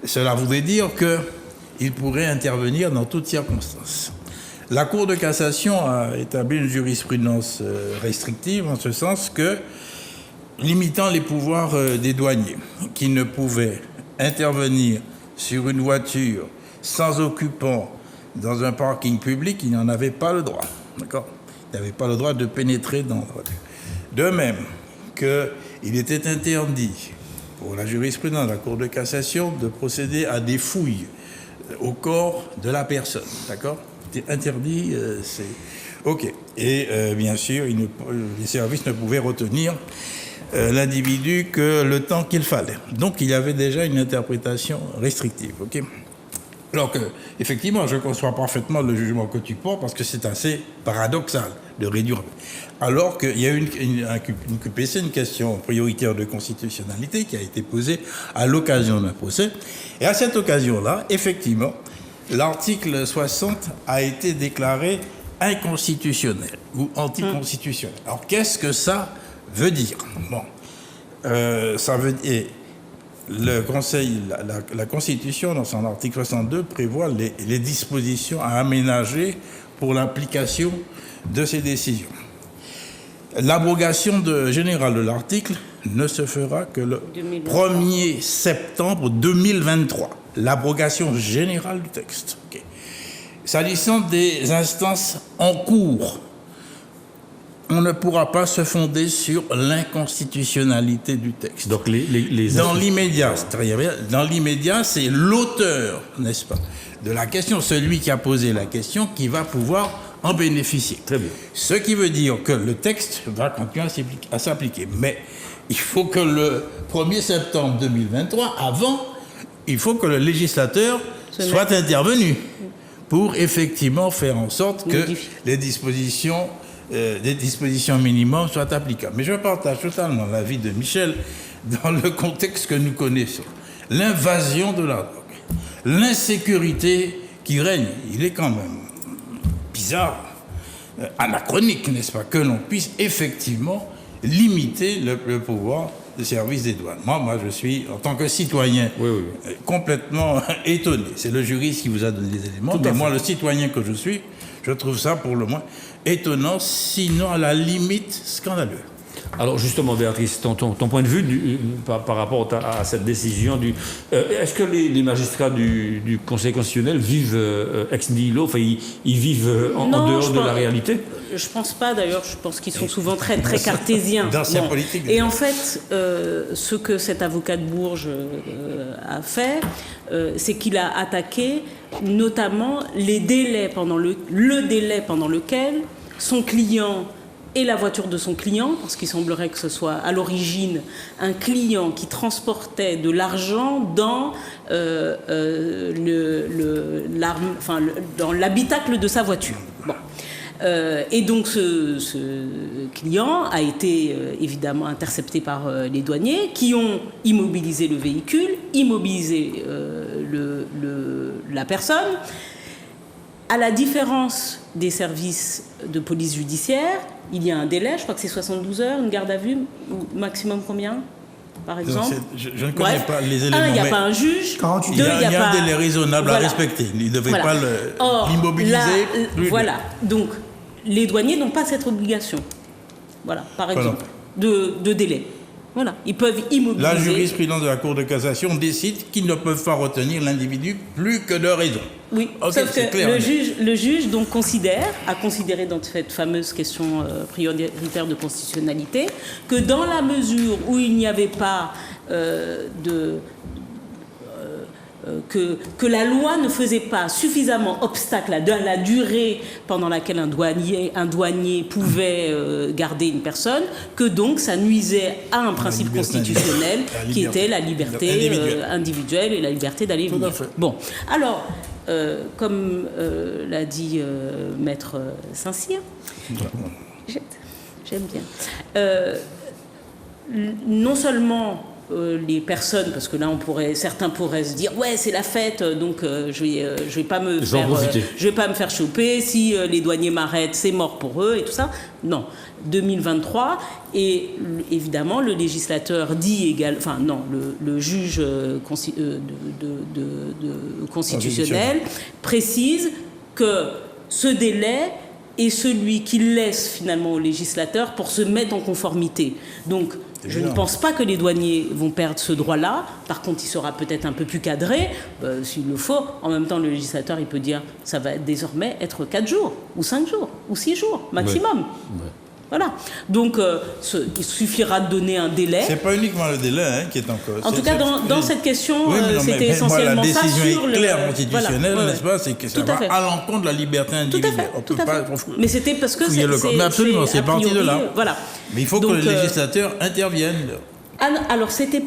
cela voudrait dire qu'ils pourraient intervenir dans toutes circonstances. La Cour de cassation a établi une jurisprudence restrictive en ce sens que, limitant les pouvoirs des douaniers, qui ne pouvaient intervenir sur une voiture sans occupant dans un parking public, il n'en avait pas le droit. D'accord ? Il n'avait pas le droit de pénétrer dans la voiture. De même qu'il était interdit pour la jurisprudence de la Cour de cassation de procéder à des fouilles au corps de la personne. D'accord ? C'était interdit, c'est... OK. Et bien sûr, les services ne pouvaient retenir l'individu que le temps qu'il fallait. Donc il y avait déjà une interprétation restrictive. OK ? Alors que, effectivement, je conçois parfaitement le jugement que tu portes parce que c'est assez paradoxal de réduire. Alors qu'il y a une QPC, une question prioritaire de constitutionnalité qui a été posée à l'occasion d'un procès. Et à cette occasion-là, effectivement, l'article 60 a été déclaré inconstitutionnel ou anticonstitutionnel. Alors qu'est-ce que ça veut dire? Bon, ça veut dire... Le Conseil, la Constitution, dans son article 62, prévoit les dispositions à aménager pour l'application de ces décisions. L'abrogation générale de l'article ne se fera que le 1er septembre 2023. L'abrogation générale du texte. Okay. S'agissant des instances en cours, on ne pourra pas se fonder sur l'inconstitutionnalité du texte. Donc dans l'immédiat, c'est l'auteur, n'est-ce pas, de la question, celui qui a posé la question, qui va pouvoir en bénéficier. Très bien. Ce qui veut dire que le texte va continuer à s'appliquer. Mais il faut que le 1er septembre 2023, avant, il faut que le législateur soit intervenu pour effectivement faire en sorte que les dispositions minimums soient applicables. Mais je partage totalement l'avis de Michel dans le contexte que nous connaissons. L'invasion de la drogue, l'insécurité qui règne, il est quand même bizarre, anachronique, n'est-ce pas, que l'on puisse effectivement limiter le pouvoir des services des douanes. Moi, je suis, en tant que citoyen, complètement étonné. C'est le juriste qui vous a donné des éléments, mais moi, le citoyen que je suis, je trouve ça pour le moins étonnant, sinon à la limite scandaleux. Alors justement, Béatrice, ton point de vue par rapport à cette décision, est-ce que les magistrats du Conseil constitutionnel vivent ex nihilo, enfin ils vivent en dehors de la réalité? Je pense pas, d'ailleurs, je pense qu'ils sont souvent très cartésiens. D'anciens politiques. Et en fait, ce que cet avocat de Bourges a fait, c'est qu'il a attaqué notamment les délais pendant le délai pendant lequel son client et la voiture de son client, parce qu'il semblerait que ce soit à l'origine un client qui transportait de l'argent dans dans l'habitacle de sa voiture. Bon. Et donc ce client a été évidemment intercepté par les douaniers qui ont immobilisé le véhicule, immobilisé la personne. À la différence des services de police judiciaire, il y a un délai, je crois que c'est 72 heures, une garde à vue, ou maximum combien, par exemple? Je ne connais pas les éléments. Il n'y a pas un juge. 48 il y a un délai raisonnable à respecter. Il ne devait pas l'immobiliser. Voilà. Donc, les douaniers n'ont pas cette obligation. Voilà, par exemple, de délai. Voilà, ils peuvent immobiliser. La jurisprudence de la Cour de cassation décide qu'ils ne peuvent pas retenir l'individu plus que de raison. Oui, sauf que le juge donc a considéré dans cette fameuse question prioritaire de constitutionnalité que dans la mesure où il n'y avait pas que la loi ne faisait pas suffisamment obstacle à la durée pendant laquelle un douanier pouvait garder une personne, que donc ça nuisait à un principe constitutionnel qui était la liberté individuelle et la liberté d'aller venir. Bon, alors, comme l'a dit Maître Saint-Cyr, j'aime bien, non seulement les personnes, parce que là certains pourraient se dire ouais c'est la fête donc je vais pas me faire choper, si les douaniers m'arrêtent c'est mort pour eux et tout ça. Non, 2023 et évidemment le législateur dit le juge constitutionnel précise que ce délai est celui qui laisse finalement au législateur pour se mettre en conformité. Donc je ne pense pas que les douaniers vont perdre ce droit-là. Par contre, il sera peut-être un peu plus cadré, s'il le faut. En même temps, le législateur, il peut dire ça va désormais être 4 jours, ou 5 jours, ou 6 jours, maximum. Ouais. Voilà. Donc, il suffira de donner un délai. C'est pas uniquement le délai qui est en cause. En tout cas, dans cette question, c'était essentiellement ça. La décision est claire constitutionnelle, n'est-ce pas? C'est que ça va à l'encontre de la liberté individuelle. Tout à fait. Mais c'était parce que mais absolument, c'est parti de là. Voilà. Mais il faut que le législateur intervienne. Ah non, alors c'était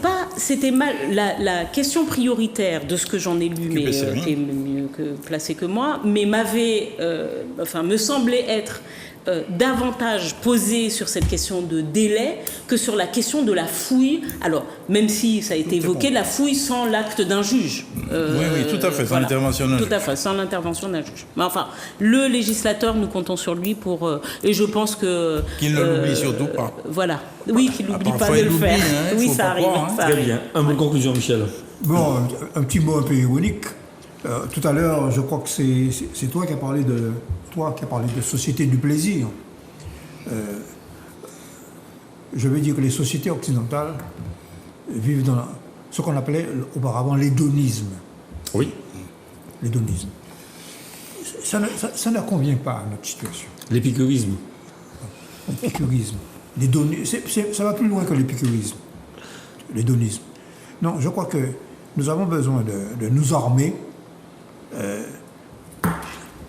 mal la question prioritaire de ce que j'en ai lu, mais qui est mieux placé que moi, mais me semblait être davantage posé sur cette question de délai que sur la question de la fouille. Alors, même si ça a été évoqué, la fouille sans l'acte d'un juge. Oui, tout à fait, sans l'intervention d'un juge. Tout à fait, sans l'intervention d'un juge. Mais enfin, le législateur, nous comptons sur lui pour... et je pense que... Qu'il ne l'oublie surtout pas. Voilà. Oui, qu'il n'oublie pas de le faire. Oui, ça arrive. Très bien. Un mot de conclusion, Michel. Bon, un petit mot un peu ironique. Tout à l'heure, je crois que c'est toi qui as parlé de société du plaisir. Je veux dire que les sociétés occidentales vivent dans ce qu'on appelait auparavant l'hédonisme. Oui. L'hédonisme. Ça ne convient pas à notre situation. L'épicurisme. L'épicurisme. Ça va plus loin que l'épicurisme. L'hédonisme. Non, je crois que nous avons besoin de nous armer.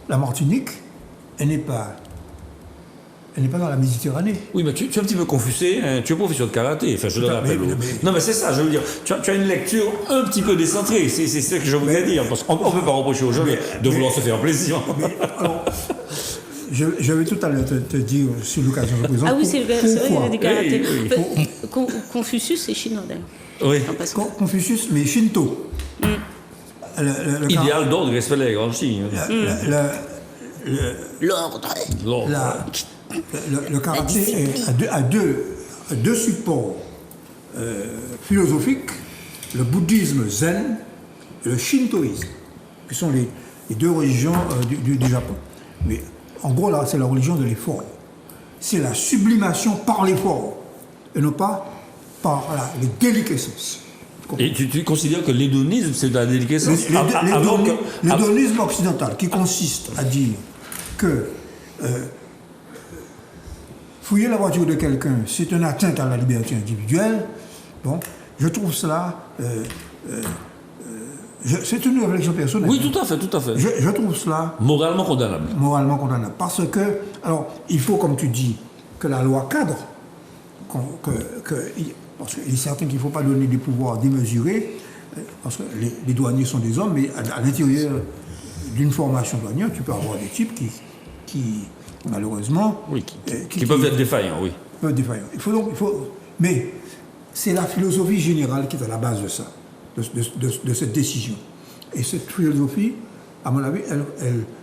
La Martinique, elle n'est pas dans la Méditerranée. Oui, mais tu es un petit peu confusé, hein, tu es professeur de karaté, enfin je le rappelle. Non, mais c'est ça, je veux dire, tu as une lecture un petit peu décentrée, c'est ce que je voudrais dire, parce qu'on ne peut pas reprocher aux gens de vouloir se faire plaisir. Alors, je vais tout à l'heure te dire, sur l'occasion de présenter. Ah oui, c'est vrai qu'il y avait du karaté. Oui. Confucius, c'est chinois d'ailleurs. Oui. Confucius, mais Shinto. Idéal d'ordre, respect de la hiérarchie. L'ordre. Le karaté a deux supports philosophiques, le bouddhisme zen et le shintoïsme, qui sont les deux religions du Japon. Mais en gros, là, c'est la religion de l'effort. C'est la sublimation par l'effort, et non pas par les déliquescences. Et tu considères que l'hédonisme, c'est de la déliquescence L'hédonisme occidental, qui consiste à dire que fouiller la voiture de quelqu'un, c'est une atteinte à la liberté individuelle. Bon, je trouve cela... c'est une réflexion personnelle. Oui, tout à fait. Je trouve cela... Moralement condamnable. Moralement condamnable. Parce que, alors, il faut, comme tu dis, que la loi cadre, parce qu'il est certain qu'il ne faut pas donner des pouvoirs démesurés, parce que les douaniers sont des hommes, mais à l'intérieur d'une formation douanière, tu peux avoir des types qui malheureusement... Oui, qui peuvent être défaillants, oui. Peuvent être défaillants. Mais c'est la philosophie générale qui est à la base de ça, de cette décision. Et cette philosophie, à mon avis,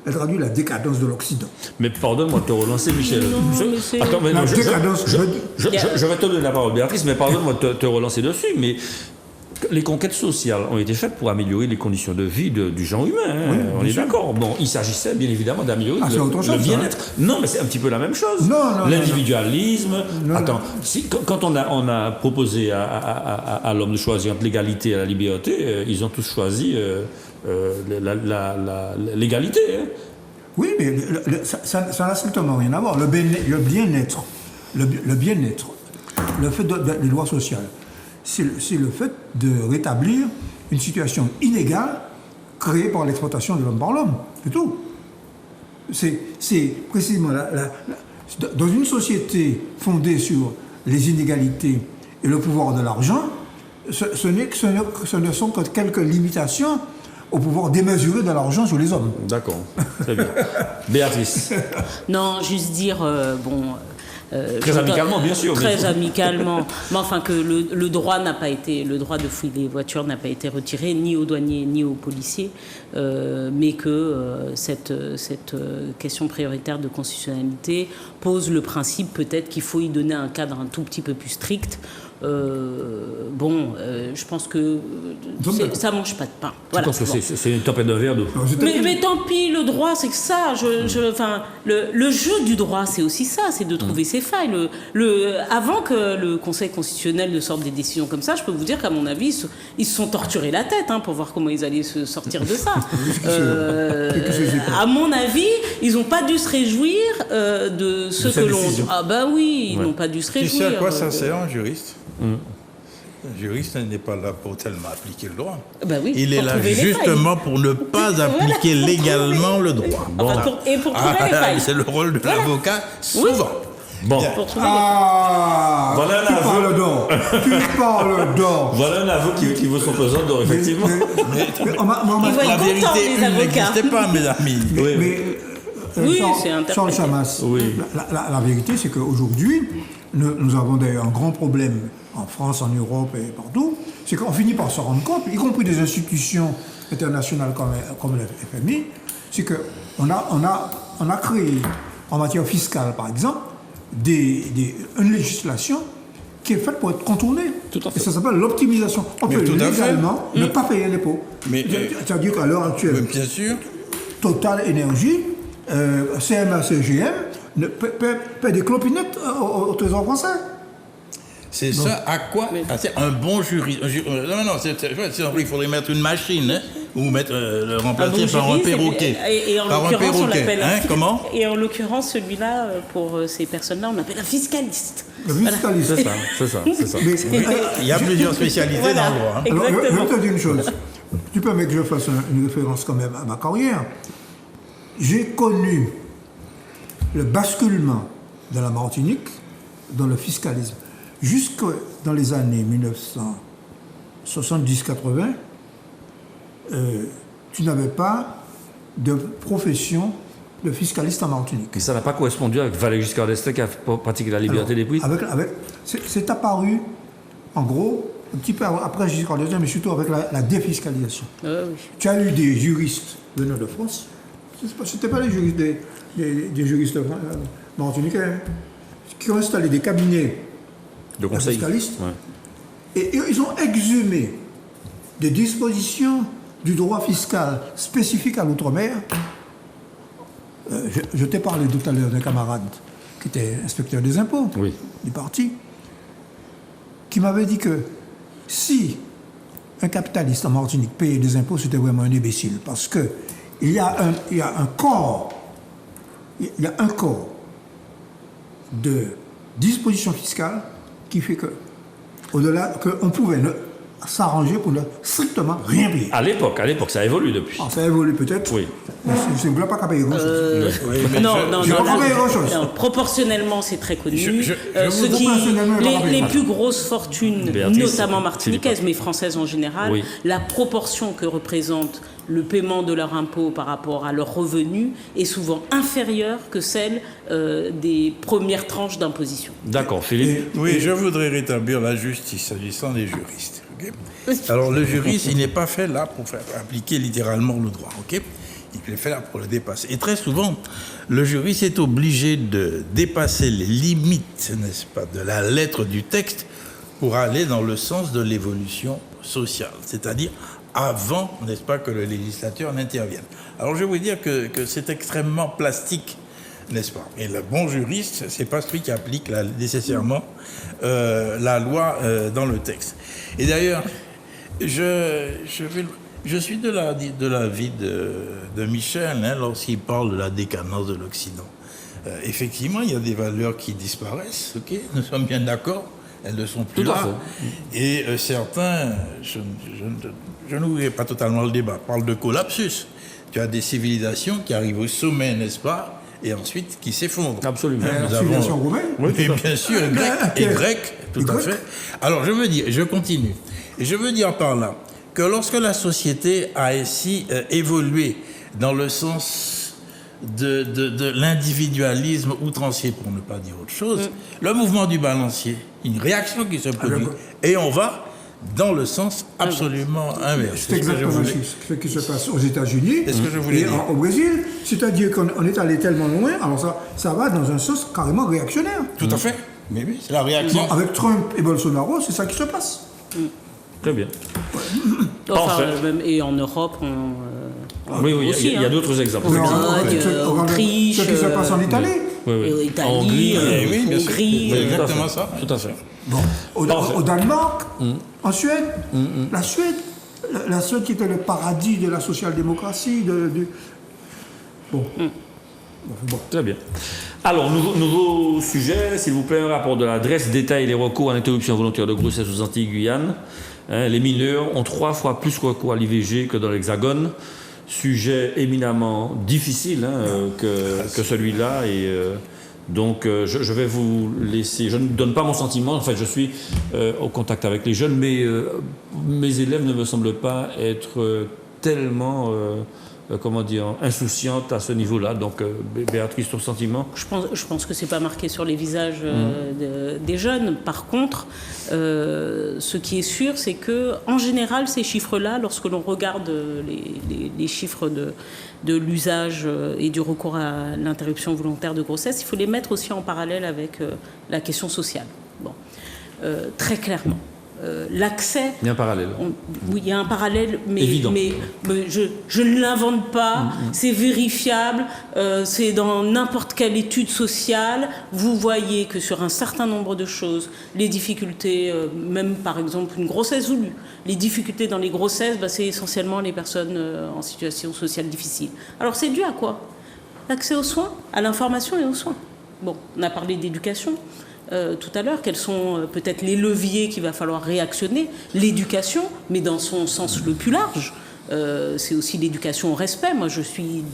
elle traduit la décadence de l'Occident. Mais pardonne-moi de te relancer, Michel. Attends, mais je vais te donner la parole, Béatrice, mais pardonne-moi de te relancer dessus. Mais les conquêtes sociales ont été faites pour améliorer les conditions de vie du genre humain. Hein. Oui, on est d'accord. Bon, il s'agissait bien évidemment d'améliorer le bien-être. Non, mais c'est un petit peu la même chose. L'individualisme. Attends, quand on a proposé à l'homme de choisir entre l'égalité et la liberté, ils ont tous choisi l'égalité. Hein. Oui, mais ça n'a strictement rien à voir. Le bien-être, le fait des lois sociales, c'est le fait de rétablir une situation inégale créée par l'exploitation de l'homme par l'homme. C'est tout. C'est précisément dans une société fondée sur les inégalités et le pouvoir de l'argent, ce ne sont que quelques limitations au pouvoir démesuré de l'argent sur les hommes. D'accord, très bien. Béatrice. Non, juste dire, très amicalement, bien sûr. Très amicalement. Mais enfin, que le droit de fouiller les voitures n'a pas été retiré, ni aux douaniers, ni aux policiers, mais que cette question prioritaire de constitutionnalité pose le principe peut-être qu'il faut y donner un cadre un tout petit peu plus strict. Je pense que ça mange pas de pain. Voilà. Je pense que c'est une tempête de verre d'eau. Mais tant pis, le droit, c'est que ça. Le jeu du droit, c'est aussi ça, c'est de trouver ses failles. Avant que le Conseil constitutionnel ne sorte des décisions comme ça, je peux vous dire qu'à mon avis, ils se sont torturés la tête pour voir comment ils allaient se sortir de ça. À mon avis, ils n'ont pas dû se réjouir de ce que l'on... Ah bah oui, ils n'ont pas dû se réjouir. Tu sais à quoi ça sert un juriste ? Le juriste n'est pas là pour tellement appliquer le droit. Ben oui, il est là justement pour ne pas appliquer légalement le droit. Et pour trouver les failles. C'est le rôle de l'avocat, souvent. Bon. Ah, voilà tu parles d'or. Tu parles d'or. Voilà un aveu qui vaut son pesant d'or, effectivement. La vérité n'existe pas, mes amis. Oui, c'est interprété. Charles Chamas, la vérité, c'est qu'aujourd'hui, nous avons d'ailleurs un grand problème en France, en Europe et partout, c'est qu'on finit par se rendre compte, y compris des institutions internationales comme le FMI, c'est qu'on a créé, en matière fiscale par exemple, une législation qui est faite pour être contournée. Tout à fait. Et ça s'appelle l'optimisation. On peut légalement ne pas payer l'impôt. C'est-à-dire qu'à l'heure actuelle, bien sûr, Total Énergie, CMA, CGM, paie des clopinettes au Trésor français. C'est ça à quoi c'est un bon juriste. Il faudrait mettre une machine, hein, ou le remplacer par un perroquet. Et en l'occurrence, on l'appelle comment ? Et en l'occurrence, celui-là, pour ces personnes-là, on l'appelle un fiscaliste. Le fiscaliste. C'est ça. Il y a plusieurs spécialités dans le droit. Hein. Alors, je vais te dire une chose. Tu permets que je fasse une référence quand même à ma carrière. J'ai connu le basculement de la Martinique dans le fiscalisme. Jusque dans les années 1970-80, tu n'avais pas de profession de fiscaliste en Martinique. Et ça n'a pas correspondu avec Valéry Giscard d'Estaing qui a pratiqué la liberté des prix. C'est apparu, en gros, un petit peu après Giscard d'Estaing, mais surtout avec la défiscalisation. Oui. Tu as eu des juristes venant de France. Ce n'étaient pas les juristes des juristes martiniquais qui ont installé des cabinets de conseil. Fiscalistes. Ouais. Et ils ont exhumé des dispositions du droit fiscal spécifiques à l'outre-mer. Je t'ai parlé tout à l'heure d'un camarade qui était inspecteur des impôts du parti, qui m'avait dit que si un capitaliste en Martinique payait des impôts, c'était vraiment un imbécile, parce que il y a un corps de dispositions fiscales qui fait que, au-delà, qu'on pouvait s'arranger pour ne strictement rien payer. À l'époque, ça évolue depuis. Ça évolue peut-être. Oui. Mais c'est ne pas payer grand-chose. Non. Proportionnellement, c'est très connu. Les plus grosses fortunes, notamment martiniquaises, mais françaises en général, la proportion que représente le paiement de leur impôt par rapport à leurs revenus est souvent inférieure que celle des premières tranches d'imposition. D'accord, Philippe. Oui, je voudrais rétablir la justice s'agissant des juristes. Okay. Alors le juriste, il n'est pas fait là pour faire appliquer littéralement le droit. Okay, il est fait là pour le dépasser. Et très souvent, le juriste est obligé de dépasser les limites, n'est-ce pas, de la lettre du texte pour aller dans le sens de l'évolution sociale. C'est-à-dire avant, n'est-ce pas, que le législateur n'intervienne. Alors je vais vous dire que c'est extrêmement plastique, n'est-ce pas? Et le bon juriste, c'est pas celui qui applique nécessairement la loi dans le texte. Et d'ailleurs, je suis de l'avis de Michel, hein, lorsqu'il parle de la décadence de l'Occident. Effectivement, il y a des valeurs qui disparaissent, ok? Nous sommes bien d'accord, elles ne sont plus là. Et certains, je n'ouvrirai pas totalement le débat, parlent de collapsus. Tu as des civilisations qui arrivent au sommet, n'est-ce pas? Et ensuite qui s'effondrent. Absolument. La civilisation roumaine. Oui, et bien sûr, grec, tout à fait. Alors je continue. Et je veux dire par là que lorsque la société a ainsi évolué dans le sens de l'individualisme outrancier, pour ne pas dire autre chose, le mouvement du balancier, une réaction qui se produit, et on va dans le sens absolument inverse. C'est exactement ce qui se passe aux États-Unis et au Brésil. C'est-à-dire qu'on est allé tellement loin, alors ça va dans un sens carrément réactionnaire. Tout à fait. Mais oui, c'est la réaction. Bon, avec Trump et Bolsonaro, c'est ça qui se passe. Très bien. Enfin, et en Europe, oui, il y a d'autres exemples. Autriche, ce qui se passe en Italie. Italie, Hongrie. Exactement ça. Tout à fait. Bon. Au Danemark, en Suède, la Suède qui était le paradis de la social-démocratie. Bon. Très bien. Alors, nouveau sujet, s'il vous plaît, un rapport de l'adresse détaille les recours en interruption volontaire de grossesse aux Antilles-Guyane. Les mineurs ont 3 fois plus recours à l'IVG que dans l'Hexagone. Sujet éminemment difficile que celui-là et Donc je vais vous laisser, je ne donne pas mon sentiment, en fait je suis au contact avec les jeunes, mais mes élèves ne me semblent pas être tellement insouciante à ce niveau-là. Donc, Béatrice, ton sentiment ? Je pense que c'est pas marqué sur les visages des jeunes. Par contre, ce qui est sûr, c'est que, en général, ces chiffres-là, lorsque l'on regarde les chiffres de l'usage et du recours à l'interruption volontaire de grossesse, il faut les mettre aussi en parallèle avec la question sociale. Bon, très clairement. L'accès... Il y a un parallèle. Oui, il y a un parallèle, mais je ne l'invente pas, c'est vérifiable, c'est dans n'importe quelle étude sociale. Vous voyez que sur un certain nombre de choses, les difficultés, même par exemple une grossesse voulue, les difficultés dans les grossesses, c'est essentiellement les personnes en situation sociale difficile. Alors c'est dû à quoi ? L'accès aux soins, à l'information et aux soins. Bon, on a parlé d'éducation. Tout à l'heure, quels sont peut-être les leviers qu'il va falloir réactionner. L'éducation, mais dans son sens le plus large, c'est aussi l'éducation au respect. Moi, je suis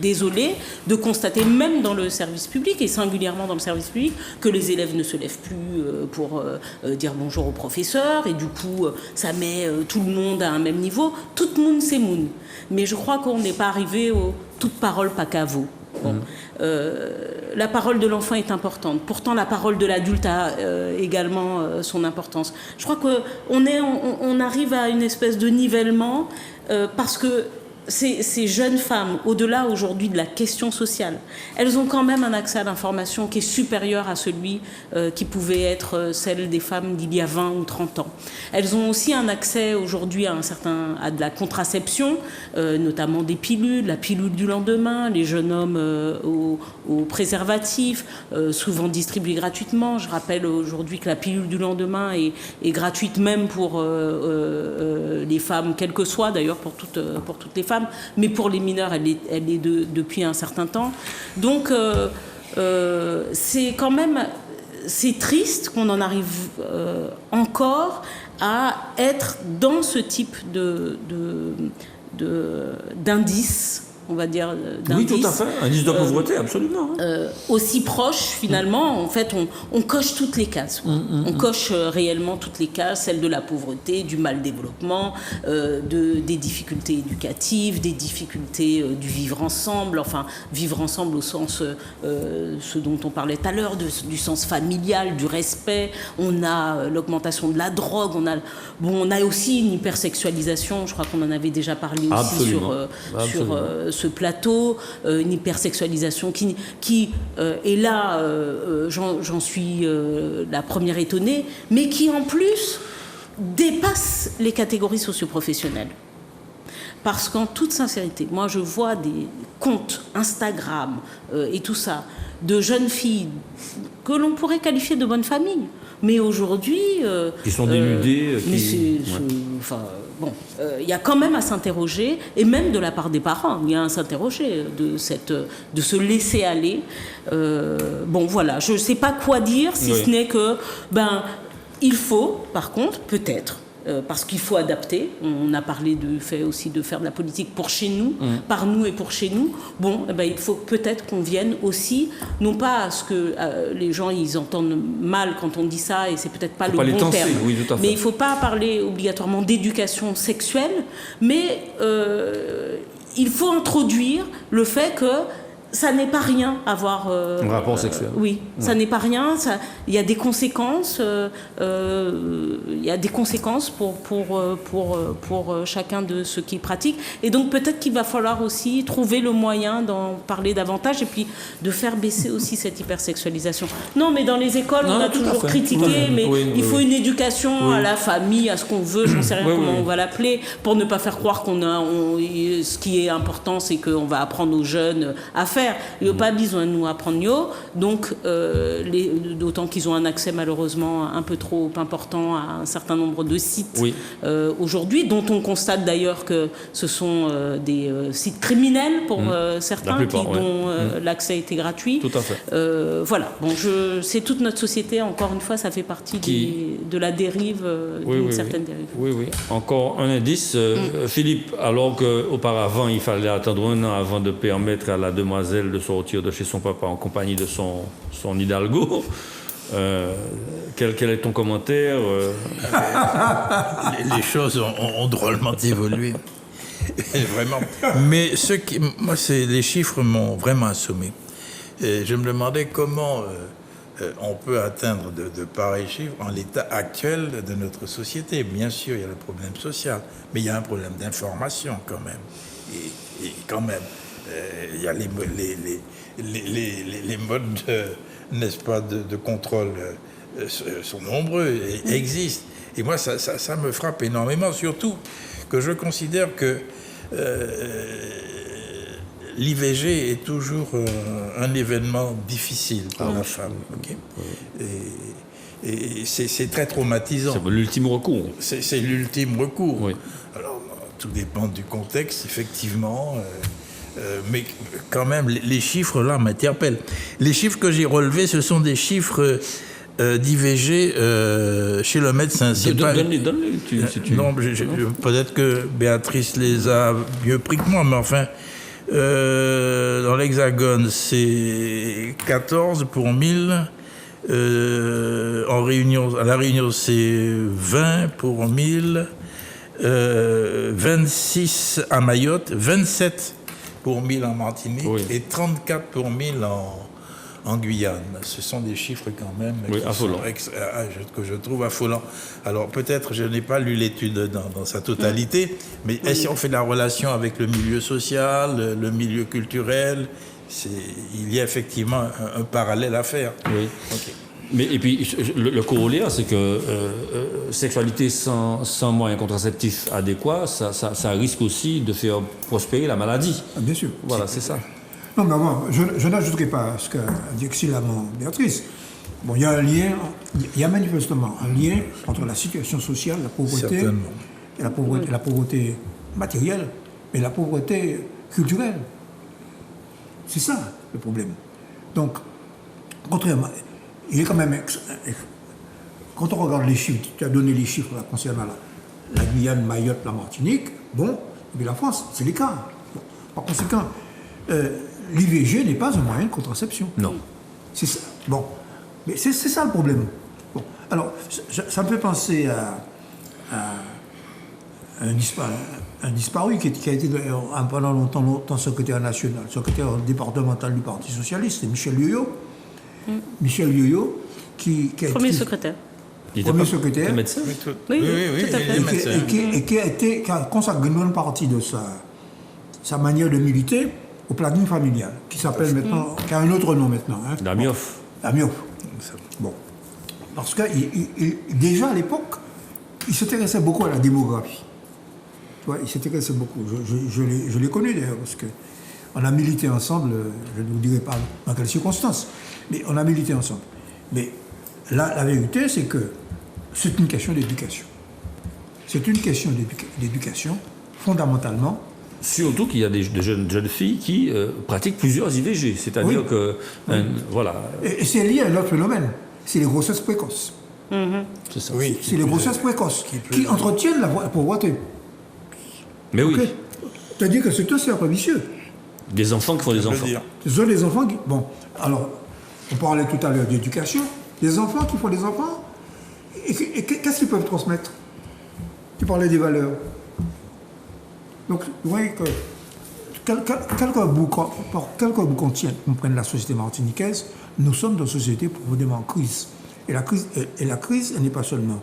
désolée de constater, même dans le service public, et singulièrement dans le service public, que les élèves ne se lèvent plus pour dire bonjour au professeur, et du coup, ça met tout le monde à un même niveau. Tout le monde s'émoune. Mais je crois qu'on n'est pas arrivé au « toute parole, pas qu'à vous ». Bon. La parole de l'enfant est importante. Pourtant, la parole de l'adulte a également son importance. Je crois qu'on arrive à une espèce de nivellement parce que ces jeunes femmes, au-delà aujourd'hui de la question sociale, elles ont quand même un accès à l'information qui est supérieur à celui qui pouvait être celle des femmes d'il y a 20 ou 30 ans. Elles ont aussi un accès aujourd'hui à de la contraception, notamment des pilules, la pilule du lendemain, les jeunes hommes aux préservatifs, souvent distribués gratuitement. Je rappelle aujourd'hui que la pilule du lendemain est gratuite même pour les femmes, quelles que soient d'ailleurs pour toutes les femmes, mais pour les mineurs, elle est depuis un certain temps. Donc, c'est quand même... C'est triste qu'on en arrive encore à être dans ce type d'indice, on va dire, d'indice. Oui, tout à fait. Indice de pauvreté, absolument. Aussi proche, finalement, en fait, on coche toutes les cases. On coche réellement toutes les cases, celles de la pauvreté, du mal développement, des difficultés éducatives, des difficultés du vivre ensemble, enfin, vivre ensemble au sens, ce dont on parlait tout à l'heure, du sens familial, du respect. On a l'augmentation de la drogue, on a aussi une hypersexualisation, je crois qu'on en avait déjà parlé aussi sur ce plateau, une hypersexualisation qui est là, j'en suis la première étonnée, mais qui en plus dépasse les catégories socioprofessionnelles. Parce qu'en toute sincérité, moi je vois des comptes Instagram et tout ça, de jeunes filles que l'on pourrait qualifier de bonne famille, mais aujourd'hui... qui sont dénudées. Il y a quand même à s'interroger, et même de la part des parents, il y a à s'interroger de se laisser aller. Voilà, je ne sais pas quoi dire, si ce n'est que, il faut, par contre, peut-être, parce qu'il faut adapter. On a parlé du fait aussi de faire de la politique pour chez nous, par nous et pour chez nous. Il faut peut-être qu'on vienne aussi, non pas à ce que les gens ils entendent mal quand on dit ça, et c'est peut-être pas le bon terme. Oui, tout à fait. Mais il ne faut pas parler obligatoirement d'éducation sexuelle, mais il faut introduire le fait que ça n'est pas rien avoir un rapport sexuel. Oui, ça n'est pas rien. Il y a des conséquences. Il y a des conséquences pour chacun de ceux qui pratiquent. Et donc peut-être qu'il va falloir aussi trouver le moyen d'en parler davantage et puis de faire baisser aussi cette hypersexualisation. Non, mais dans les écoles, on a toujours critiqué, mais il faut une éducation à la famille, à ce qu'on veut. J'en sais rien comment on va l'appeler, pour ne pas faire croire ce qui est important, c'est qu'on va apprendre aux jeunes à faire. Il n'y a pas besoin de nous apprendre donc d'autant qu'ils ont un accès malheureusement un peu trop important à un certain nombre de sites aujourd'hui, dont on constate d'ailleurs que ce sont des sites criminels pour certains, dont l'accès était gratuit. Tout à fait. C'est toute notre société, encore une fois, ça fait partie de la dérive, d'une certaine dérive. Oui. Encore un indice, Philippe, alors qu'auparavant il fallait attendre un an avant de permettre à la demoiselle Mademoiselle de sortir de chez son papa en compagnie de son Hidalgo. Quel est ton commentaire Les choses ont drôlement évolué. Vraiment. Mais moi, les chiffres m'ont vraiment assommé. Et je me demandais comment on peut atteindre de pareils chiffres en l'état actuel de notre société. Bien sûr, il y a le problème social, mais il y a un problème d'information quand même. Et quand même, il y a les modes, n'est-ce pas, de contrôle sont nombreux et existent. Et moi, ça me frappe énormément, surtout que je considère que l'IVG est toujours un événement difficile pour la femme. Okay? Et c'est très traumatisant. C'est l'ultime recours. C'est l'ultime recours. Oui. Alors, tout dépend du contexte, effectivement. Mais quand même, les chiffres là m'interpellent. Les chiffres que j'ai relevés, ce sont des chiffres d'IVG chez le médecin. Donne-les, si tu... Non, peut-être que Béatrice les a mieux pris que moi, mais enfin, dans l'Hexagone, c'est 14 pour 1000. À La Réunion, c'est 20 pour 1000. 26 à Mayotte, 27 pour 1000 en Martinique, oui, et 34 pour 1000 en Guyane. Ce sont des chiffres quand même que je trouve affolants. Alors peut-être, je n'ai pas lu l'étude dans sa totalité, mais si on fait la relation avec le milieu social, le milieu culturel, il y a effectivement un parallèle à faire. Oui. Okay. Mais, et puis, le corollaire, c'est que sexualité sans moyens contraceptifs adéquats, ça risque aussi de faire prospérer la maladie. Ah, bien sûr. Voilà, c'est ça. Non, mais moi, je n'ajouterai pas ce qu'a dit excellemment Béatrice. Bon, il y a un lien, il y a manifestement un lien entre la situation sociale, la pauvreté, et la pauvreté matérielle, et la pauvreté culturelle. C'est ça, le problème. Donc, contrairement... Il est quand même... Quand on regarde les chiffres, tu as donné les chiffres là, concernant la Guyane, Mayotte, la Martinique, bon, et la France, c'est les cas. Bon, par conséquent, l'IVG n'est pas un moyen de contraception. Non. C'est ça. Bon, mais c'est ça le problème. Bon, alors, ça me fait penser à un disparu qui a été pendant longtemps secrétaire national, secrétaire départemental du Parti Socialiste, c'est Michel Yoyo. Michel Yoyo, qui a premier été secrétaire. Premier secrétaire. Médecin. Oui, tout à fait. Et qui a consacré une bonne partie de sa manière de militer au planning familial, qui s'appelle maintenant, qui a un autre nom maintenant. Hein. La MIOF. La MIOF. Bon. Parce que déjà à l'époque, il s'intéressait beaucoup à la démographie. Tu vois, il s'intéressait beaucoup. Je l'ai connu d'ailleurs, parce qu'on a milité ensemble, je ne vous dirai pas dans quelles circonstances, mais on a milité ensemble. Mais la vérité, c'est que c'est une question d'éducation. C'est une question d'éducation, fondamentalement. Surtout qu'il y a des jeunes filles qui pratiquent plusieurs IVG. C'est-à-dire que... voilà. Et c'est lié à un autre phénomène. C'est les grossesses précoces. C'est ça. Oui, c'est les grossesses précoces qui entretiennent la pauvreté. Mais oui. Okay. C'est-à-dire que c'est un cercle vicieux. Des enfants qui font des enfants. Ce sont des enfants qui... Bon, alors, on parlait tout à l'heure d'éducation. Des enfants qui font des enfants, et qu'est-ce qu'ils peuvent transmettre? Tu parlais des valeurs. Donc, vous voyez que quelque bout qu'on tienne, qu'on prenne la société martiniquaise, nous sommes dans une société profondément en crise. Et la crise, elle n'est pas seulement...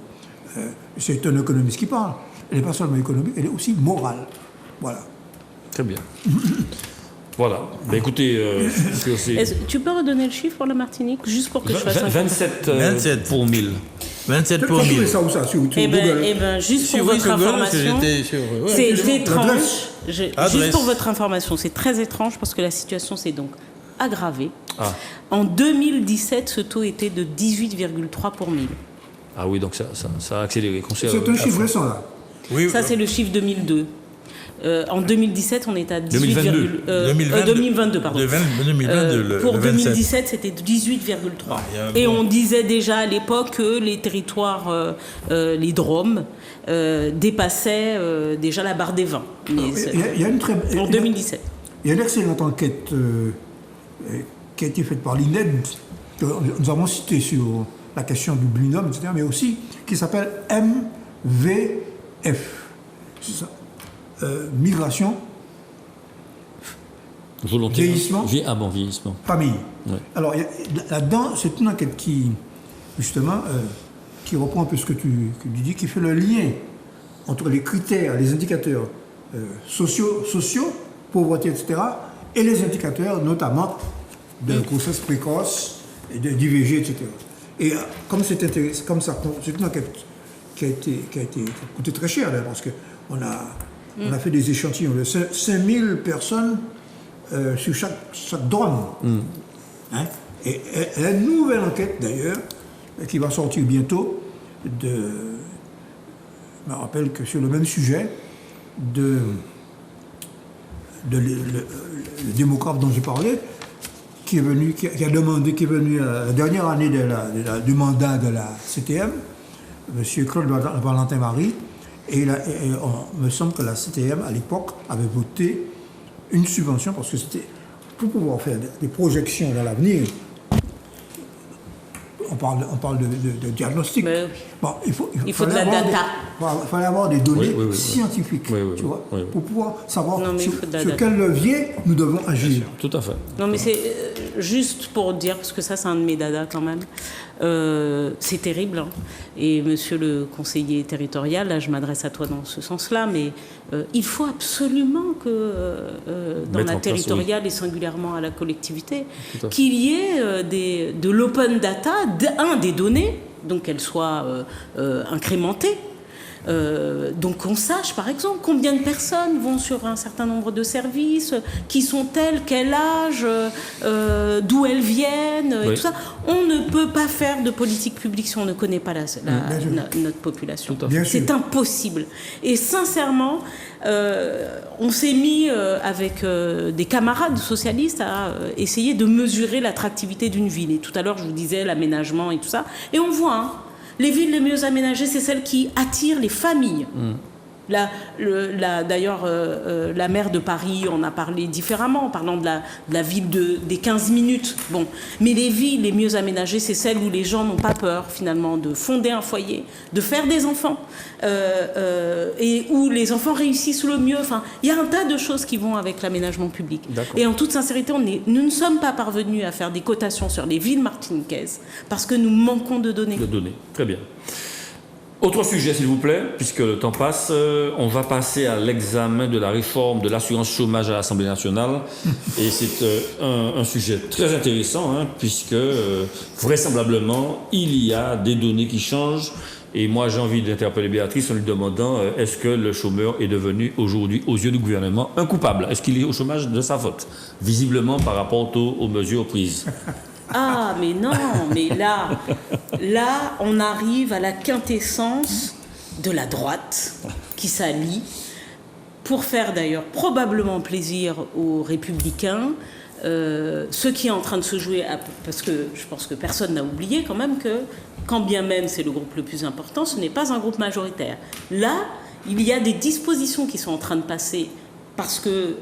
c'est un économiste qui parle. Elle n'est pas seulement économique, elle est aussi morale. Voilà. Très bien. Voilà. Ben écoutez, tu peux redonner le chiffre pour la Martinique, juste pour que je fasse 27 pour 1000. 27 pour 1000. Ça où ça sur Google. Juste pour votre information, c'est étrange. Juste pour votre information, c'est très étrange parce que la situation s'est donc aggravée. Ah. En 2017, ce taux était de 18,3 pour 1000. Ah oui, donc ça a accéléré. C'est un chiffre récent là. Oui, ça, c'est le chiffre 2002. En 2017, on est à 2022. 2022, pardon. 2022, pour 2017, c'était 18,3. Et on disait déjà à l'époque que les territoires, les DROM, dépassaient déjà la barre des 20. Il y a en 2017. Il y a une excellente enquête qui a été faite par l'INED, que nous avons cité sur la question du binôme, etc., mais aussi qui s'appelle MVF. C'est ça. Migration, volontaire. Vieillissement. Vieillissement. Famille. Ouais. Alors là-dedans, c'est une enquête qui, justement, qui reprend un peu ce que tu dis, qui fait le lien entre les critères, les indicateurs sociaux, pauvreté, etc., et les indicateurs, notamment, de grossesse précoce, et de d'IVG, etc. Et comme c'est intéressant, comme ça, c'est une enquête qui a coûté très cher, là, parce qu'on a fait des échantillons de 5000 personnes sur chaque drone. Hein? Et la nouvelle enquête, d'ailleurs, qui va sortir bientôt, je me rappelle que sur le même sujet, le démocrate dont j'ai parlé, qui est venu à la dernière année du mandat de la CTM, M. Claude Valentin-Marie, et il me semble que la CTM, à l'époque, avait voté une subvention, parce que c'était pour pouvoir faire des projections dans l'avenir. On parle de diagnostic. Mais bon, il faut de la data. Il fallait avoir des données scientifiques, tu vois, pour pouvoir savoir sur quel levier nous devons agir. Tout à fait. Non, mais c'est juste pour dire, parce que ça, c'est un de mes dadas quand même. C'est terrible. Hein. Et monsieur le conseiller territorial, là, je m'adresse à toi dans ce sens-là, mais il faut absolument que dans la territoriale et singulièrement à la collectivité, qu'il y ait de l'open data, des données, donc qu'elles soient incrémentées. Donc qu'on sache par exemple combien de personnes vont sur un certain nombre de services, qui sont-elles, quel âge, d'où elles viennent, et tout ça. On ne peut pas faire de politique publique si on ne connaît pas notre population. C'est impossible. Et sincèrement, on s'est mis avec des camarades socialistes à essayer de mesurer l'attractivité d'une ville. Et tout à l'heure je vous disais l'aménagement et tout ça. Et on voit... Hein, les villes les mieux aménagées, c'est celles qui attirent les familles. D'ailleurs, la maire de Paris en a parlé différemment, en parlant de la ville des 15 minutes. Bon. Mais les villes les mieux aménagées, c'est celles où les gens n'ont pas peur, finalement, de fonder un foyer, de faire des enfants, et où les enfants réussissent le mieux. Enfin, il y a un tas de choses qui vont avec l'aménagement public. Et en toute sincérité, nous ne sommes pas parvenus à faire des cotations sur les villes martiniquaises parce que nous manquons de données. Très bien. Autre sujet, s'il vous plaît, puisque le temps passe, on va passer à l'examen de la réforme de l'assurance chômage à l'Assemblée nationale. Et c'est un sujet très intéressant, hein, puisque vraisemblablement, il y a des données qui changent. Et moi, j'ai envie d'interpeller Béatrice en lui demandant est-ce que le chômeur est devenu aujourd'hui, aux yeux du gouvernement, un coupable? Est-ce qu'il est au chômage de sa faute? Visiblement par rapport aux mesures prises. Ah, mais non, mais là, on arrive à la quintessence de la droite qui s'allie pour faire d'ailleurs probablement plaisir aux républicains. Ce qui est en train de se jouer, parce que je pense que personne n'a oublié quand même que, quand bien même c'est le groupe le plus important, ce n'est pas un groupe majoritaire. Là, il y a des dispositions qui sont en train de passer parce que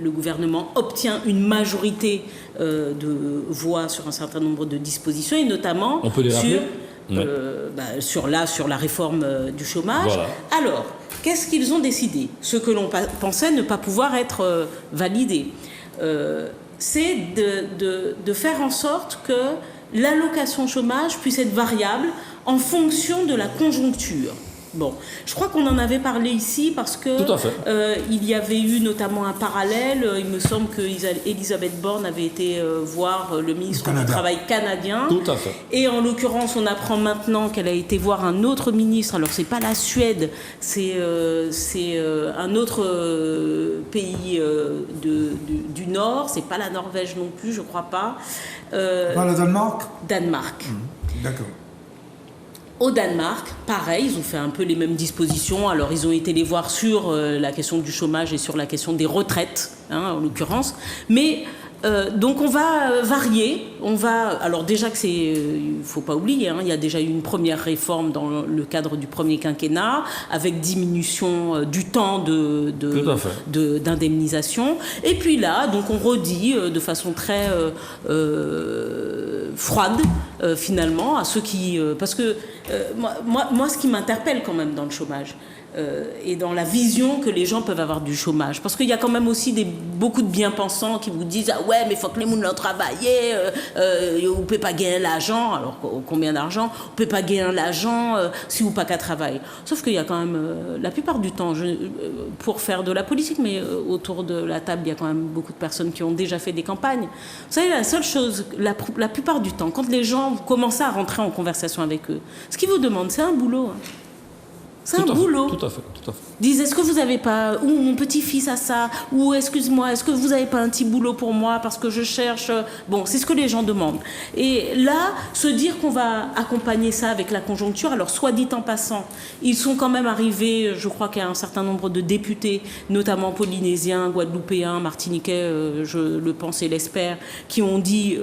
le gouvernement obtient une majorité de voix sur un certain nombre de dispositions, et notamment sur la réforme du chômage. Voilà. Alors, qu'est-ce qu'ils ont décidé? Ce que l'on pensait ne pas pouvoir être validé, c'est de faire en sorte que l'allocation chômage puisse être variable en fonction de la conjoncture. Bon, je crois qu'on en avait parlé ici parce que il y avait eu notamment un parallèle. Il me semble que Elisabeth Borne avait été voir le ministre du Travail canadien. Tout à fait. Et en l'occurrence, on apprend maintenant qu'elle a été voir un autre ministre. Alors, c'est pas la Suède, c'est un autre pays du Nord. C'est pas la Norvège non plus, je crois pas. Le Danemark. Danemark. D'accord. Au Danemark, pareil, ils ont fait un peu les mêmes dispositions. Alors, ils ont été les voir sur la question du chômage et sur la question des retraites, hein, en l'occurrence. Mais Donc on va varier, alors déjà que il ne faut pas oublier, il y a déjà eu une première réforme dans le cadre du premier quinquennat, avec diminution du temps d'indemnisation, et puis là, donc on redit de façon très froide, finalement, à ceux qui... parce que moi, ce qui m'interpelle quand même dans le chômage, et dans la vision que les gens peuvent avoir du chômage. Parce qu'il y a quand même aussi beaucoup de bien-pensants qui vous disent « Ah ouais, mais il faut que les gens travaillent, vous ne pouvez pas gagner l'argent. » Alors, combien d'argent? Vous ne pouvez pas gagner l'argent si vous pas qu'à travailler. Sauf qu'il y a quand même, la plupart du temps, pour faire de la politique, mais autour de la table, il y a quand même beaucoup de personnes qui ont déjà fait des campagnes. Vous savez, la seule chose, la plupart du temps, quand les gens commencent à rentrer en conversation avec eux, ce qu'ils vous demandent, c'est un boulot. C'est un boulot. Tout à fait. Disent, est-ce que vous n'avez pas, ou mon petit-fils a ça, ou excuse-moi, est-ce que vous n'avez pas un petit boulot pour moi parce que je cherche. Bon, c'est ce que les gens demandent. Et là, se dire qu'on va accompagner ça avec la conjoncture, alors soit dit en passant, ils sont quand même arrivés, je crois qu'il y a un certain nombre de députés, notamment polynésiens, guadeloupéens, martiniquais, je le pense et l'espère, qui ont dit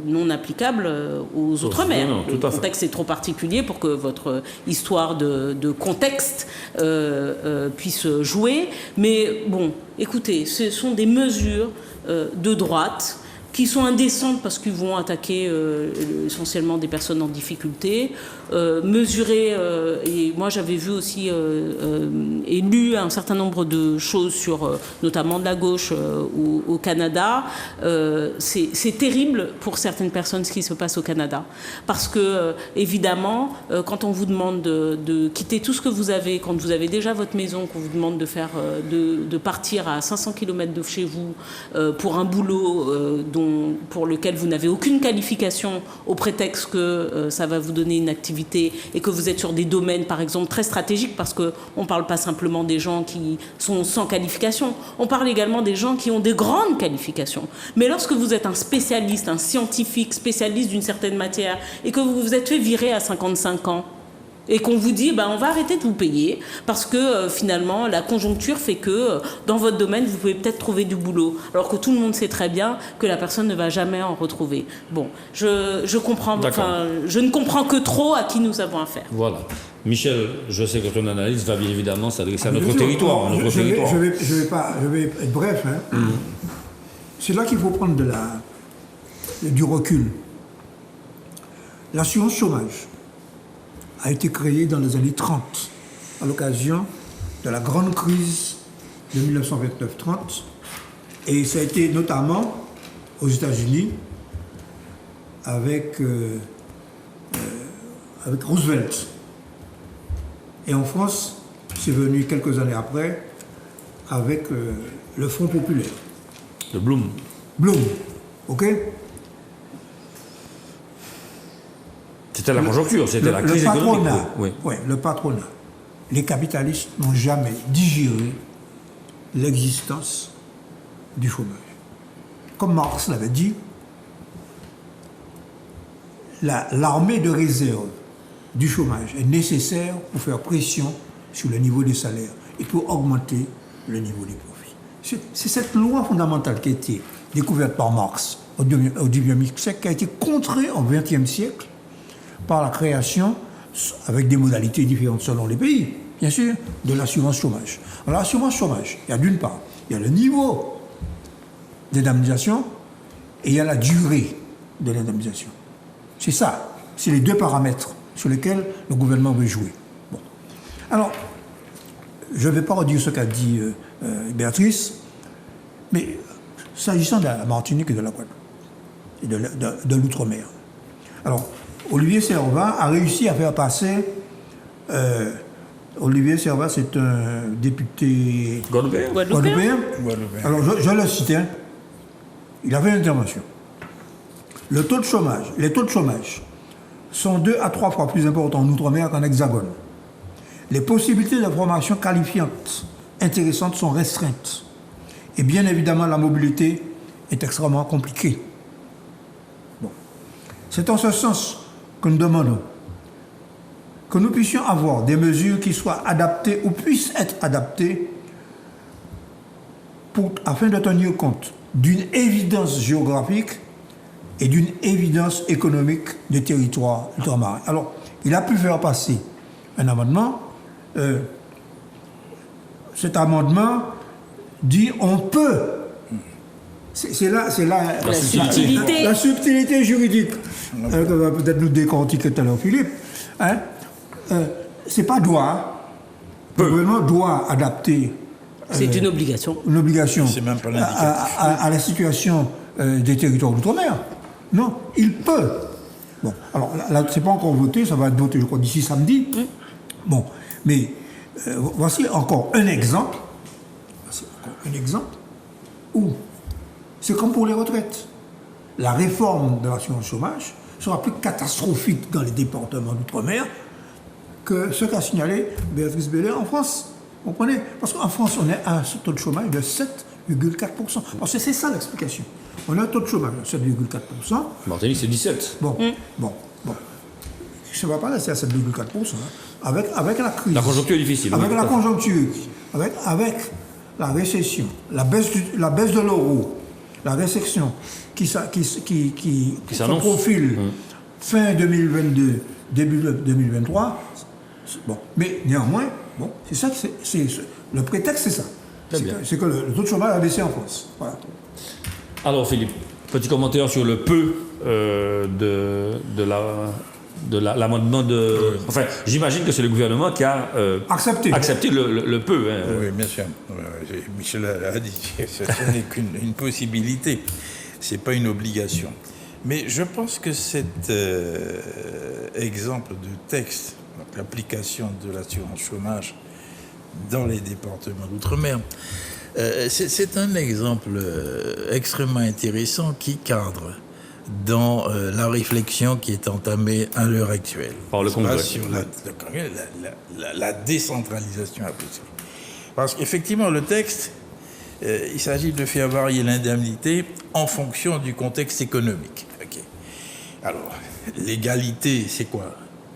non applicable aux Outre-mer. Le contexte est trop particulier pour que votre histoire de contexte puisse jouer. Mais bon, écoutez, ce sont des mesures de droite qui sont indécentes parce qu'ils vont attaquer essentiellement des personnes en difficulté, mesurer, et moi j'avais vu aussi et lu un certain nombre de choses sur notamment de la gauche au Canada. C'est terrible pour certaines personnes ce qui se passe au Canada, parce que évidemment quand on vous demande de quitter tout ce que vous avez, quand vous avez déjà votre maison, qu'on vous demande de faire de partir à 500 km de chez vous pour un boulot pour lequel vous n'avez aucune qualification, au prétexte que ça va vous donner une activité et que vous êtes sur des domaines, par exemple, très stratégiques, parce qu'on ne parle pas simplement des gens qui sont sans qualification, on parle également des gens qui ont des grandes qualifications. Mais lorsque vous êtes un spécialiste, un scientifique, spécialiste d'une certaine matière, et que vous vous êtes fait virer à 55 ans, et qu'on vous dit on va arrêter de vous payer parce que finalement la conjoncture fait que dans votre domaine vous pouvez peut-être trouver du boulot, alors que tout le monde sait très bien que la personne ne va jamais en retrouver. Bon, je comprends, je ne comprends que trop à qui nous avons affaire. Voilà. Michel, je sais que ton analyse va bien évidemment s'adresser à notre territoire. Je vais être bref. C'est là qu'il faut prendre du recul. L'assurance chômage a été créée dans les années 30, à l'occasion de la grande crise de 1929-30, et ça a été notamment aux États-Unis avec Roosevelt. Et en France, c'est venu quelques années après avec le Front populaire. Le Blum. ok. C'était la conjoncture, c'était la crise économique. Oui, le patronat. Les capitalistes n'ont jamais digéré l'existence du chômage. Comme Marx l'avait dit, l'armée de réserve du chômage est nécessaire pour faire pression sur le niveau des salaires et pour augmenter le niveau des profits. C'est cette loi fondamentale qui a été découverte par Marx au XIXe siècle, qui a été contrée au XXe siècle par la création, avec des modalités différentes selon les pays, bien sûr, de l'assurance chômage. Alors l'assurance chômage, il y a d'une part, il y a le niveau d'indemnisation et il y a la durée de l'indemnisation. C'est ça, c'est les deux paramètres sur lesquels le gouvernement veut jouer. Bon. Alors, je ne vais pas redire ce qu'a dit Béatrice, mais s'agissant de la Martinique et de la Guadeloupe, et de l'outre-mer. Alors, Olivier Servat a réussi à faire passer... Olivier Servat, c'est un député guadeloupéen. Alors, je le cite, il a fait une intervention. Les taux de chômage sont 2 à 3 fois plus importants en Outre-mer qu'en Hexagone. Les possibilités de formation qualifiante intéressantes sont restreintes. Et bien évidemment, la mobilité est extrêmement compliquée. Bon. C'est en ce sens que nous demandons que nous puissions avoir des mesures qui soient adaptées ou puissent être adaptées afin de tenir compte d'une évidence géographique et d'une évidence économique des territoires ultramarins. Alors, il a pu faire passer un amendement. Cet amendement dit on peut. C'est là la subtilité. La subtilité juridique. Que va peut-être nous décortiquer tout à l'heure Philippe. Hein? C'est pas doit. Le gouvernement doit adapter. C'est une obligation. Une obligation. C'est même pas l'indicatif. À la situation des territoires d'outre-mer. Non, il peut. Bon, alors là, c'est pas encore voté, ça va être voté, je crois, d'ici samedi. Bon, mais voici encore un exemple. Où c'est comme pour les retraites. La réforme de l'assurance chômage sera plus catastrophique dans les départements d'outre-mer que ce qu'a signalé Béatrice Bellay en France. Vous comprenez? Parce qu'en France, on est à un taux de chômage de 7,4%. Parce que c'est ça l'explication. On a un taux de chômage de 7,4%. Martinique, c'est 17. Bon. Je ne vais pas rester à 7,4%. Avec la crise. La conjoncture est difficile. Avec la conjoncture, avec la récession, la baisse de l'euro, la récession qui se profile fin 2022, début 2023. Bon. Mais néanmoins, c'est ça que le prétexte, c'est ça. C'est que le taux de chômage a baissé en France. Voilà. Alors Philippe, petit commentaire sur le peu de l'amendement de... Enfin, j'imagine que c'est le gouvernement qui a accepté le peu. Hein. Oui, bien sûr. Michel a dit que ce n'est qu'une possibilité. Ce n'est pas une obligation. Mais je pense que cet exemple de texte, l'application de l'assurance chômage dans les départements d'outre-mer, c'est un exemple extrêmement intéressant qui cadre dans la réflexion qui est entamée à l'heure actuelle. Par le Congrès. Sur la décentralisation appliquée. Parce qu'effectivement, le texte, il s'agit de faire varier l'indemnité en fonction du contexte économique. Okay. Alors, l'égalité, c'est quoi?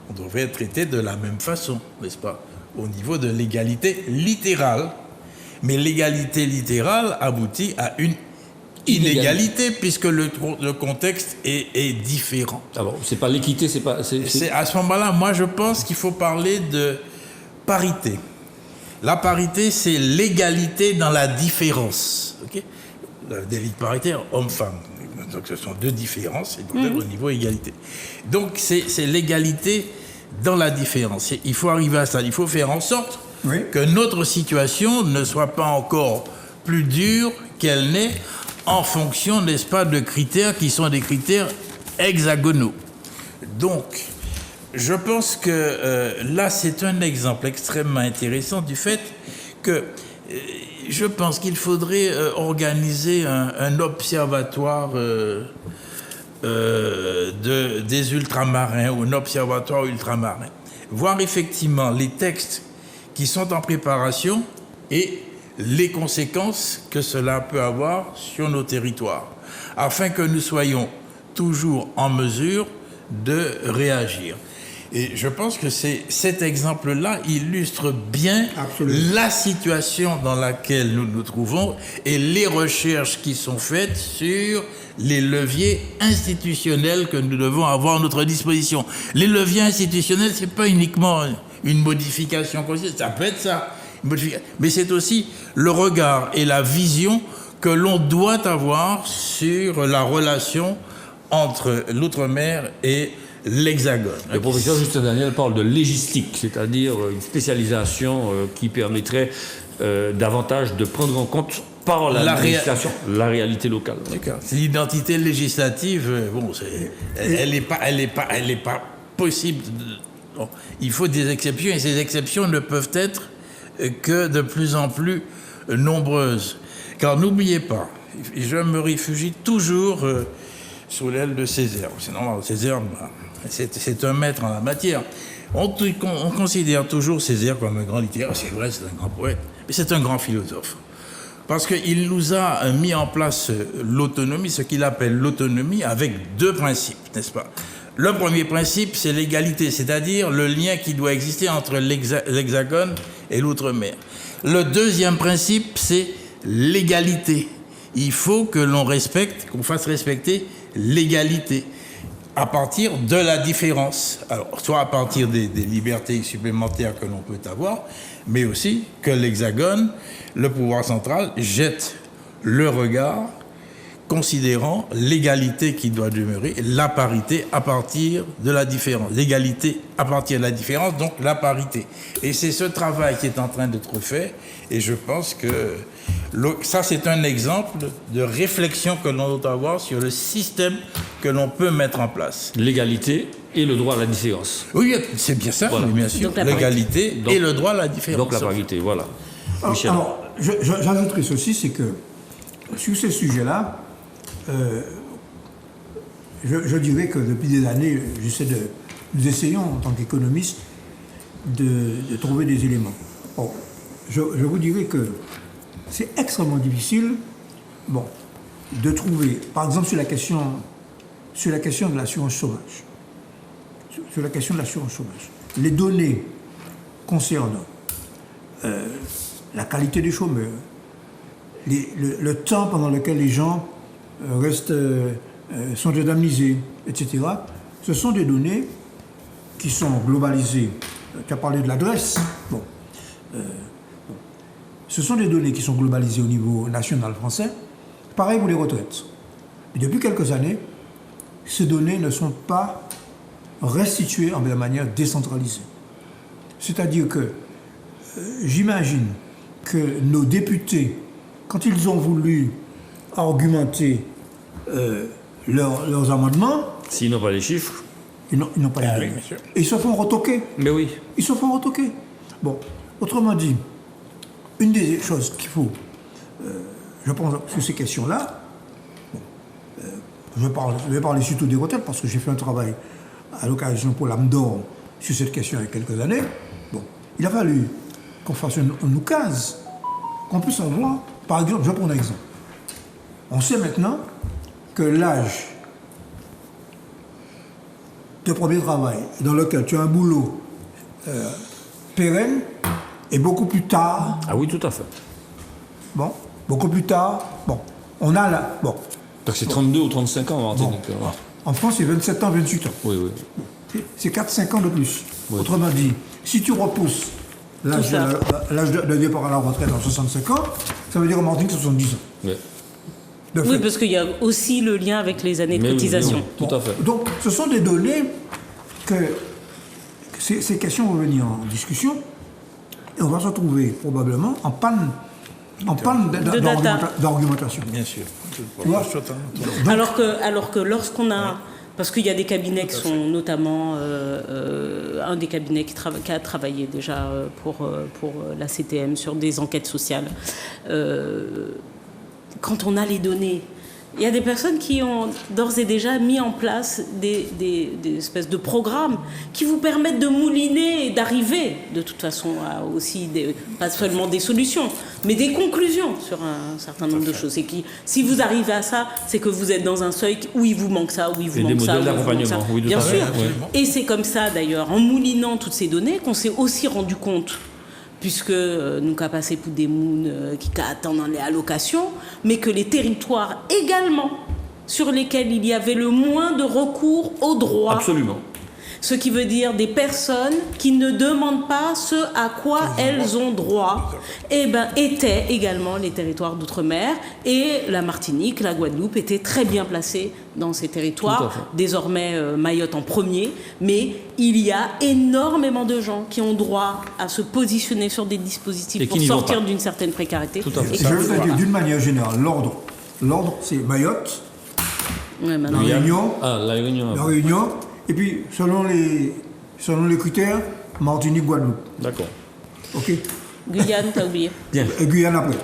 On devrait être traité de la même façon, n'est-ce pas? Au niveau de l'égalité littérale. Mais l'égalité littérale aboutit à une inégalité puisque le contexte est différent. Alors, c'est pas l'équité, c'est pas... C'est à ce moment-là, moi je pense qu'il faut parler de parité. La parité, c'est l'égalité dans la différence. Okay? La délit paritaire, homme-femme. Donc ce sont deux différences et donc au niveau égalité. Donc c'est l'égalité dans la différence. Il faut arriver à ça. Il faut faire en sorte que notre situation ne soit pas encore plus dure qu'elle n'est en fonction, n'est-ce pas, de critères qui sont des critères hexagonaux. Donc, je pense que là, c'est un exemple extrêmement intéressant du fait que je pense qu'il faudrait organiser un observatoire des ultramarins ou un observatoire ultramarin. Voir effectivement les textes qui sont en préparation et les conséquences que cela peut avoir sur nos territoires, afin que nous soyons toujours en mesure de réagir. Et je pense que cet exemple-là illustre bien la situation dans laquelle nous nous trouvons et les recherches qui sont faites sur les leviers institutionnels que nous devons avoir à notre disposition. Les leviers institutionnels, ce n'est pas uniquement une modification constitutionnelle, ça peut être ça, mais c'est aussi le regard et la vision que l'on doit avoir sur la relation entre l'outre-mer et l'Hexagone. Le professeur Justin Daniel parle de légistique, c'est-à-dire une spécialisation qui permettrait davantage de prendre en compte par la législation la réalité locale. D'accord. L'identité législative, elle n'est pas possible. Bon, il faut des exceptions et ces exceptions ne peuvent être que de plus en plus nombreuses. Car n'oubliez pas, je me réfugie toujours sous l'aile de Césaire. C'est normal, Césaire, c'est un maître en la matière. On considère toujours Césaire comme un grand littéraire. C'est vrai, c'est un grand poète, mais c'est un grand philosophe. Parce qu'il nous a mis en place l'autonomie, ce qu'il appelle l'autonomie, avec deux principes, n'est-ce pas? Le premier principe, c'est l'égalité, c'est-à-dire le lien qui doit exister entre l'Hexagone et l'outre-mer. Le deuxième principe, c'est l'égalité. il faut que l'on respecte, qu'on fasse respecter l'égalité à partir de la différence. Alors, soit à partir des libertés supplémentaires que l'on peut avoir, mais aussi que l'Hexagone, le pouvoir central, jette le regard considérant l'égalité qui doit demeurer, la parité à partir de la différence. L'égalité à partir de la différence, donc la parité. Et c'est ce travail qui est en train d'être fait, et je pense que ça, c'est un exemple de réflexion que l'on doit avoir sur le système que l'on peut mettre en place. L'égalité et le droit à la différence. Oui, c'est bien ça, Voilà. oui, bien sûr. L'égalité et le droit à la différence. Donc la parité, voilà. Michel. Alors, j'ajouterai ceci, c'est que sur ces sujets-là, je dirais que depuis des années, nous essayons en tant qu'économistes de trouver des éléments. Bon, je vous dirais que c'est extrêmement difficile, de trouver, par exemple sur la question de l'assurance chômage. Sur la question de l'assurance chômage. Les données concernant la qualité des chômeurs, le temps pendant lequel les gens sont indemnisés, etc. Ce sont des données qui sont globalisées. Tu as parlé de l'adresse. Ce sont des données qui sont globalisées au niveau national français. Pareil pour les retraites. Et depuis quelques années, ces données ne sont pas restituées de manière décentralisée. C'est-à-dire que j'imagine que nos députés, quand ils ont voulu argumenter leurs amendements... S'ils n'ont pas les chiffres... Ils n'ont pas les chiffres. Et ils se font retoquer. Mais oui. Ils se font retoquer. Bon, autrement dit, une des choses qu'il faut, je pense, sur ces questions-là, je vais parler surtout des retraites parce que j'ai fait un travail à l'occasion pour l'AMDOR sur cette question il y a quelques années. Bon, il a fallu qu'on fasse un oukase, qu'on puisse avoir, par exemple, je prends un exemple. On sait maintenant que l'âge de premier travail dans lequel tu as un boulot pérenne est beaucoup plus tard. Ah oui, tout à fait. Bon, beaucoup plus tard. Bon, on a là. Bon. Donc c'est 32 ou 35 ans, Martinique. Bon. En France, c'est 27 ans, 28 ans. Oui, oui. C'est 4-5 ans de plus. Oui. Autrement dit, si tu repousses l'âge de départ à la retraite à 65 ans, ça veut dire en Martinique 70 ans. Oui. Oui, parce qu'il y a aussi le lien avec les années de cotisation. Oui, tout à fait. Donc, ce sont des données que ces questions vont venir en discussion et on va se retrouver probablement en panne d'argumentation. Bien sûr. Tu vois, alors que lorsqu'on a... Parce qu'il y a des cabinets qui sont notamment... un des cabinets qui a travaillé déjà pour la CTM sur des enquêtes sociales. Quand on a les données, il y a des personnes qui ont d'ores et déjà mis en place des espèces de programmes qui vous permettent de mouliner et d'arriver, de toute façon, à aussi, pas seulement des solutions, mais des conclusions sur un certain nombre de choses. Et qui, si vous arrivez à ça, c'est que vous êtes dans un seuil où il vous manque ça, où il vous manque ça. Des modèles d'accompagnement, oui, bien sûr. Oui. Et c'est comme ça, d'ailleurs, en moulinant toutes ces données, qu'on s'est aussi rendu compte puisque nous avons passé pour des mouns qui attendent les allocations, mais que les territoires également sur lesquels il y avait le moins de recours aux droits. Absolument. Ce qui veut dire des personnes qui ne demandent pas ce à quoi elles ont droit, étaient également les territoires d'outre-mer. Et la Martinique, la Guadeloupe étaient très bien placées dans ces territoires. Désormais, Mayotte en premier. Mais il y a énormément de gens qui ont droit à se positionner sur des dispositifs pour sortir d'une certaine précarité. Tout à fait. Je veux dire d'une manière générale, l'ordre, c'est Mayotte, la Réunion, La Réunion. Et puis, selon les critères, Martinique, Guadeloupe. D'accord. OK. Guyane, t'as oublié. Bien. Et Guyane après.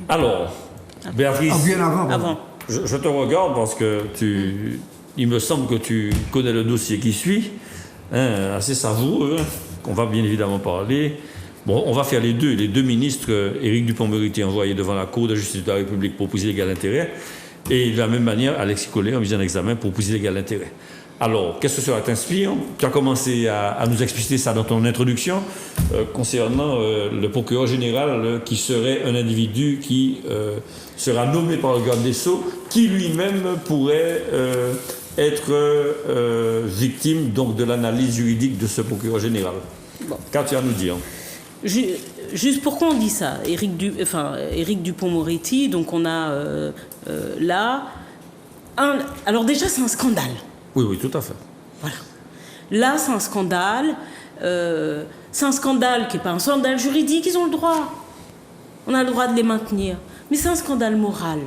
Alors, Béatrice, Guyane avant. Je te regarde parce que il me semble que tu connais le dossier qui suit, assez savoureux, qu'on va bien évidemment parler. Bon, on va faire les deux ministres, Éric Dupond-Moretti envoyé devant la Cour de justice de la République pour opposer l'égal intérêt, et de la même manière, Alexis Kohler en mise en examen pour opposer l'égal intérêt. Alors, qu'est-ce que cela t'inspire? Tu as commencé à nous expliquer ça dans ton introduction concernant le procureur général qui serait un individu qui sera nommé par le garde des Sceaux, qui lui-même pourrait être victime donc, de l'analyse juridique de ce procureur général. Bon. Qu'as-tu à nous dire? Juste pourquoi on dit ça? Éric Dupond-Moretti, donc on a là... alors déjà, c'est un scandale. Oui, tout à fait. Voilà. Là, c'est un scandale. C'est un scandale qui n'est pas un scandale juridique, ils ont le droit. On a le droit de les maintenir. Mais c'est un scandale moral.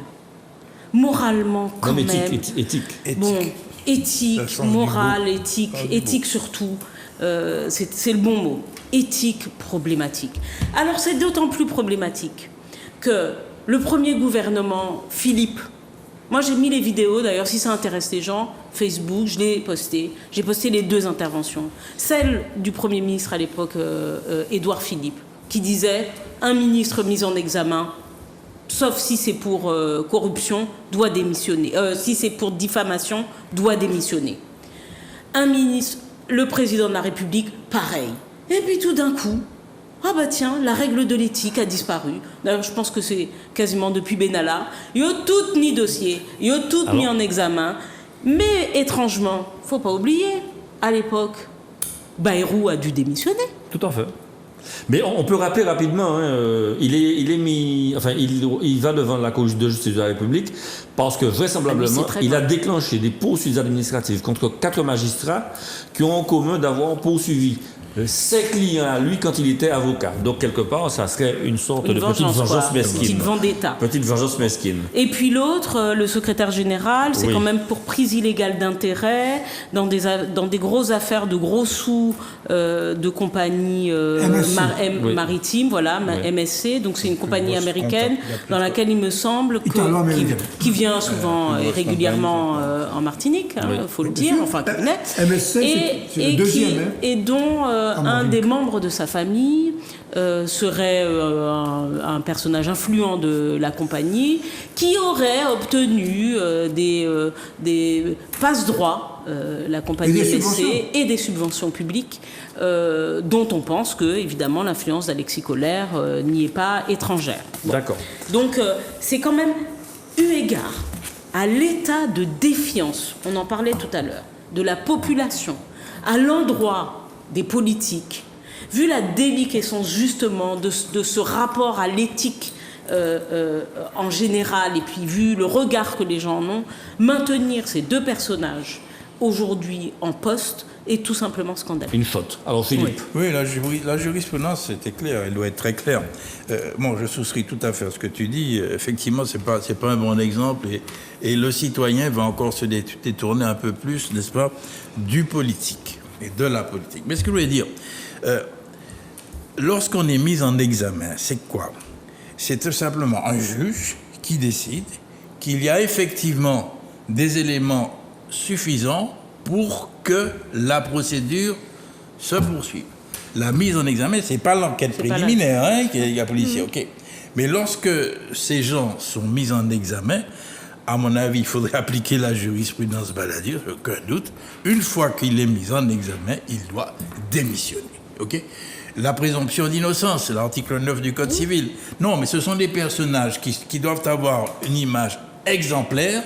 Moralement, quand même. Éthique. Bon, éthique, morale, éthique surtout. C'est le bon mot. Éthique problématique. Alors, c'est d'autant plus problématique que le premier gouvernement, Philippe, moi, j'ai mis les vidéos, d'ailleurs, si ça intéresse les gens, Facebook, je l'ai posté. J'ai posté les 2 interventions. Celle du Premier ministre à l'époque, Édouard Philippe, qui disait « Un ministre mis en examen, sauf si c'est pour corruption, doit démissionner. Si c'est pour diffamation, doit démissionner. » Un ministre, le président de la République, pareil. Et puis tout d'un coup, ah bah tiens, la règle de l'éthique a disparu. D'ailleurs, je pense que c'est quasiment depuis Benalla. Ils ont tout mis dossier, ils ont tout mis en examen. Mais étrangement, faut pas oublier, à l'époque, Bayrou a dû démissionner. Tout à fait. Mais on peut rappeler rapidement, il va devant la Cour de justice de la République parce que vraisemblablement, il a déclenché des poursuites administratives contre 4 magistrats qui ont en commun d'avoir poursuivi ses clients à lui quand il était avocat. Donc, quelque part, ça serait une sorte de petite vengeance mesquine. Petite vendetta. Petite vengeance mesquine. Et puis l'autre, le secrétaire général, c'est quand même pour prise illégale d'intérêt dans des grosses affaires de gros sous de compagnies maritimes, voilà, MSC. Donc, c'est une compagnie américaine dans laquelle il me semble qui vient souvent et régulièrement en Martinique, il faut le dire, enfin, qui venait. MSC, c'est le deuxième. Et dont un des membres de sa famille serait un personnage influent de la compagnie qui aurait obtenu des passe-droits, la compagnie MSC, et des subventions publiques dont on pense que, évidemment, l'influence d'Alexis Collère n'y est pas étrangère. Bon. D'accord. Donc, c'est quand même eu égard à l'état de défiance, on en parlait tout à l'heure, de la population à l'endroit des politiques, vu la déliquescence justement de ce rapport à l'éthique en général, et puis vu le regard que les gens en ont, maintenir ces 2 personnages aujourd'hui en poste est tout simplement scandaleux. Une faute. Alors Philippe. Oui, la jurisprudence, c'était clair, elle doit être très claire. Bon, je souscris tout à fait à ce que tu dis. Effectivement, c'est pas un bon exemple, et le citoyen va encore se détourner un peu plus, n'est-ce pas, du politique et de la politique. Mais ce que je voulais dire, lorsqu'on est mis en examen, c'est quoi? C'est tout simplement un juge qui décide qu'il y a effectivement des éléments suffisants pour que la procédure se poursuive. La mise en examen, c'est pas l'enquête préliminaire, qu'il y a policier, ok. Mais lorsque ces gens sont mis en examen, à mon avis, il faudrait appliquer la jurisprudence Balladur, aucun doute. Une fois qu'il est mis en examen, il doit démissionner. Okay? La présomption d'innocence, c'est l'article 9 du Code civil. Non, mais ce sont des personnages qui doivent avoir une image exemplaire,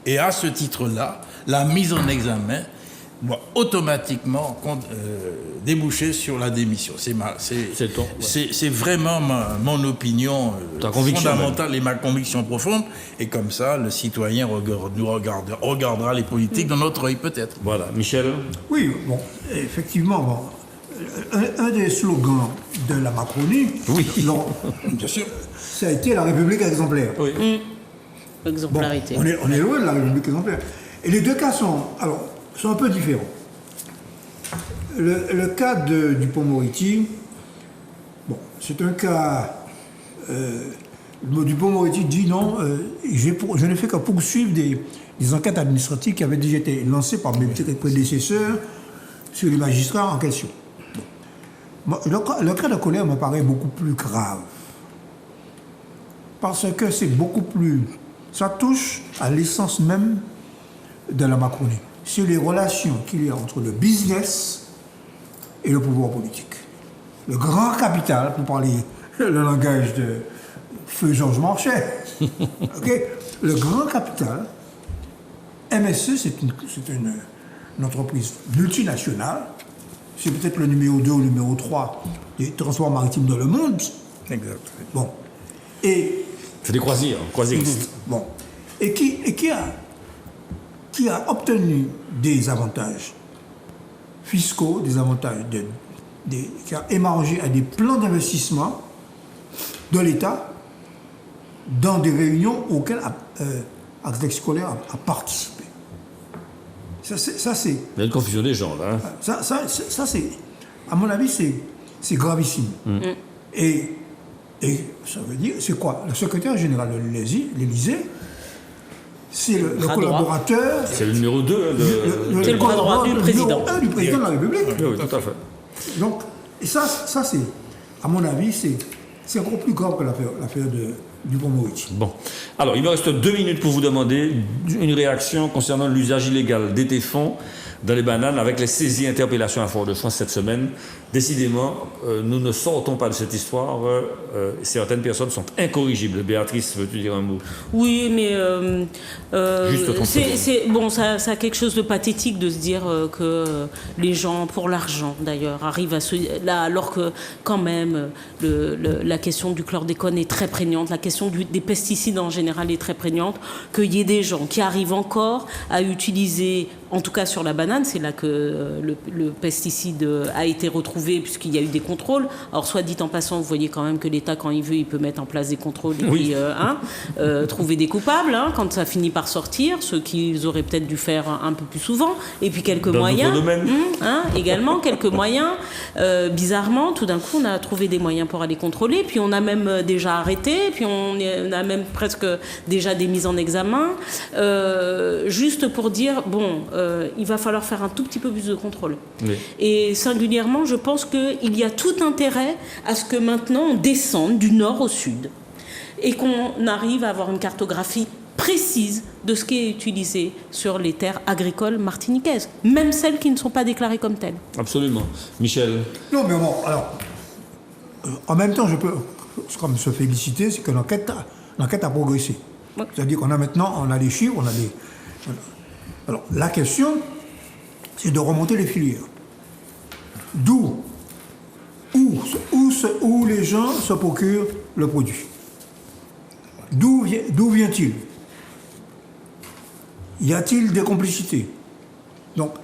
et à ce titre-là, la mise en examen doit automatiquement déboucher sur la démission. C'est vraiment mon opinion fondamentale et ma conviction profonde. Et comme ça, le citoyen regardera les politiques d'un autre œil peut-être. Voilà. Michel? Oui, bon, effectivement, un des slogans de la Macronie, bien sûr, ça a été la République exemplaire. Oui. Exemplarité. Bon, on est loin de la République exemplaire. Et les 2 cas sont un peu différents. Le cas de Dupond-Moretti, bon, c'est un cas... Dupond-Moretti dit non, je n'ai fait que poursuivre des enquêtes administratives qui avaient déjà été lancées par mes prédécesseurs sur les magistrats en question. Bon. Le cas de Collère me paraît beaucoup plus grave. Parce que c'est beaucoup plus... Ça touche à l'essence même de la Macronie. sur les relations qu'il y a entre le business et le pouvoir politique. Le grand capital, pour parler le langage de feu Georges Marchais, okay? Le grand capital, MSC, c'est une entreprise multinationale, c'est peut-être le numéro 2 ou le numéro 3 des transports maritimes dans le monde. Exact. Bon. Et C'est des croisiéristes. bon. Et qui a obtenu des avantages fiscaux, des avantages qui a émargé à des plans d'investissement de l'État dans des réunions auxquelles Architectes Scolaires a participé. Ça, c'est... Il y a une confusion des gens, là. Hein. Ça, c'est... À mon avis, c'est gravissime. Et ça veut dire... C'est quoi? Le secrétaire général de l'Élysée, c'est le collaborateur... C'est le numéro 2 C'est le bras droit du président. Du président de la République. Oui, tout à fait. Donc, et ça c'est... À mon avis, c'est encore plus grave que l'affaire de Dupond-Moretti. Bon. Alors, il me reste 2 minutes pour vous demander une réaction concernant l'usage illégal des téfons dans les bananes avec les saisies interpellations à Fort-de-France cette semaine. Décidément, nous ne sortons pas de cette histoire. Certaines personnes sont incorrigibles. Béatrice, veux-tu dire un mot? Oui, mais Juste bon, ça a quelque chose de pathétique de se dire que les gens, pour l'argent d'ailleurs, arrivent à là, alors que quand même la question du chlordécone est très prégnante, la question des pesticides en général est très prégnante, qu'il y ait des gens qui arrivent encore à utiliser, en tout cas sur la banane, c'est là que le pesticide a été retrouvé puisqu'il y a eu des contrôles. Alors, soit dit en passant, vous voyez quand même que l'État, quand il veut, il peut mettre en place des contrôles et puis trouver des coupables quand ça finit par sortir, ce qu'ils auraient peut-être dû faire un peu plus souvent. Et puis quelques moyens. Également, quelques moyens. Bizarrement, tout d'un coup, on a trouvé des moyens pour aller contrôler. Puis on a même déjà arrêté. Puis on a même presque déjà des mises en examen. Juste pour dire, il va falloir faire un tout petit peu plus de contrôle. Oui. Et singulièrement, je pense qu'il y a tout intérêt à ce que maintenant on descende du nord au sud et qu'on arrive à avoir une cartographie précise de ce qui est utilisé sur les terres agricoles martiniquaises, même celles qui ne sont pas déclarées comme telles. Absolument. Michel? Non, mais bon, alors, en même temps, je peux comme se féliciter, c'est que l'enquête a progressé. Ouais. C'est-à-dire qu'on a maintenant, on a des chiffres, on a des... Alors, la question, c'est de remonter les filières. Où les gens se procurent le produit. D'où vient-il? Y a-t-il des complicités? Donc,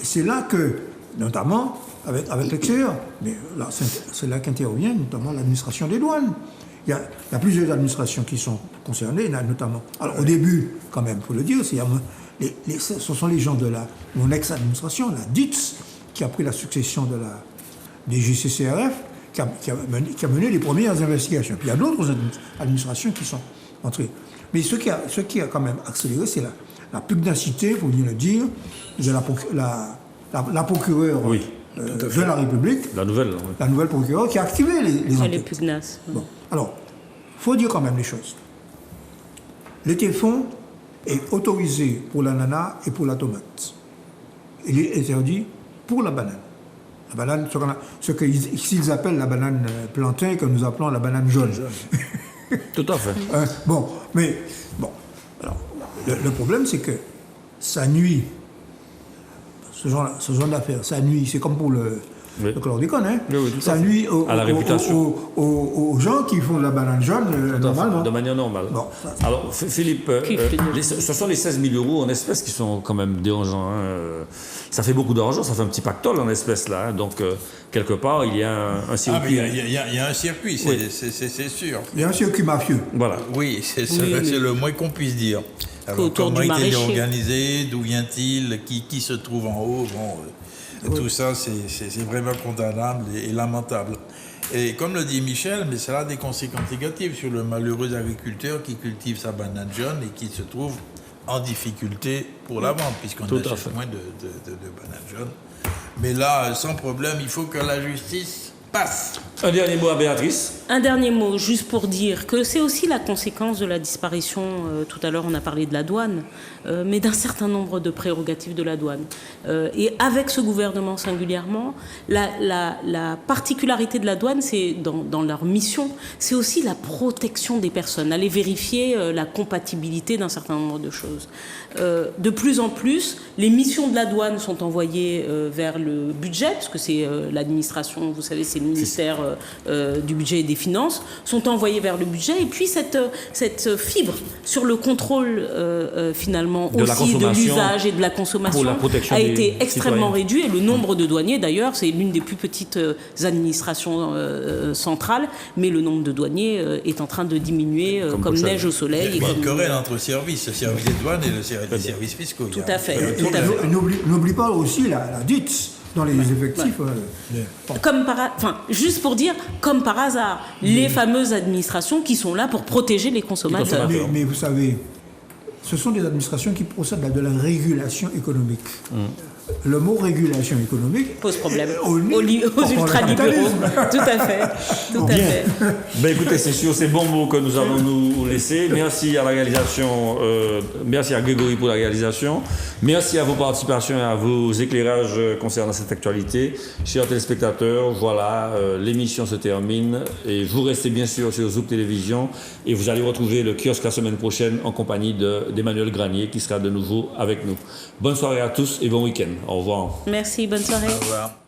c'est là que, notamment, avec l'extérieur, mais là, c'est là qu'intervient notamment l'administration des douanes. Il y a plusieurs administrations qui sont concernées, notamment. Alors, au début, quand même, il faut le dire, ce sont les gens de mon ex-administration, la DITS, qui a pris la succession des GCCRF, qui a mené les premières investigations. Puis il y a d'autres administrations qui sont entrées. Mais ce qui a quand même accéléré, c'est la pugnacité, il faut bien le dire, de la procureure de la République. La nouvelle procureure qui a activé les enquêtes. Les pugnaces. Bon. Alors, il faut dire quand même les choses. Le téfon est autorisé pour l'ananas et pour la tomate. Il est interdit pour la banane. La banane, ce qu'ils appellent la banane plantain, que nous appelons la banane jaune. Tout à fait. Alors, le problème, c'est que ça nuit, ce genre d'affaires, ça nuit, c'est comme pour le chlordécone, hein. Oui, ça nuit à la réputation. aux gens qui font de la banane jaune normalement. De manière normale. Bon, alors, Philippe, ce sont les 16 000 euros en espèces qui sont quand même dérangeants. Hein. Ça fait beaucoup d'argent, ça fait un petit pactole en espèces là. Hein. Donc, quelque part, il y a un circuit. Il y a un circuit, c'est sûr. Il y a un circuit mafieux. Voilà. Oui, c'est le moins qu'on puisse dire. Alors, comment est-il organisé? D'où vient-il? Qui se trouve en haut? Tout ça, c'est vraiment condamnable et lamentable. Et comme le dit Michel, mais cela a des conséquences négatives sur le malheureux agriculteur qui cultive sa banane jaune et qui se trouve en difficulté pour la vente, puisqu'on achète moins de bananes jaunes. Mais là, sans problème, il faut que la justice passe. Un dernier mot à Béatrice. Un dernier mot, juste pour dire que c'est aussi la conséquence de la disparition, tout à l'heure on a parlé de la douane, mais d'un certain nombre de prérogatives de la douane. Et avec ce gouvernement singulièrement, la particularité de la douane, c'est dans leur mission, c'est aussi la protection des personnes, aller vérifier la compatibilité d'un certain nombre de choses. De plus en plus, les missions de la douane sont envoyées vers le budget, parce que c'est l'administration, vous savez, c'est le ministère du budget et des finances, sont envoyées vers le budget. Et puis cette fibre sur le contrôle finalement aussi de l'usage et de la consommation a été extrêmement réduit. Et le nombre de douaniers, d'ailleurs, c'est l'une des plus petites administrations centrales, mais le nombre de douaniers est en train de diminuer comme neige au soleil. Il y a une querelle entre services, le service des douanes et le service fiscaux. Tout à fait. N'oublie pas aussi la DITS dans les effectifs. Juste pour dire, comme par hasard, les fameuses administrations qui sont là pour protéger les consommateurs. Mais vous savez, ce sont des administrations qui procèdent de la régulation économique. Le mot régulation économique pose problème aux ultralibéraux. Tout à fait. Tout à fait. Ben écoutez, c'est sur ces bons mots que nous allons nous laisser. Merci à la réalisation, merci à Grégory pour la réalisation. Merci à vos participations et à vos éclairages concernant cette actualité. Chers téléspectateurs, voilà, l'émission se termine et vous restez bien sûr sur Zouk Télévision et vous allez retrouver le kiosque la semaine prochaine en compagnie d'Emmanuel Granier qui sera de nouveau avec nous. Bonne soirée à tous et bon week-end. Au revoir. Merci, bonne soirée. Au revoir.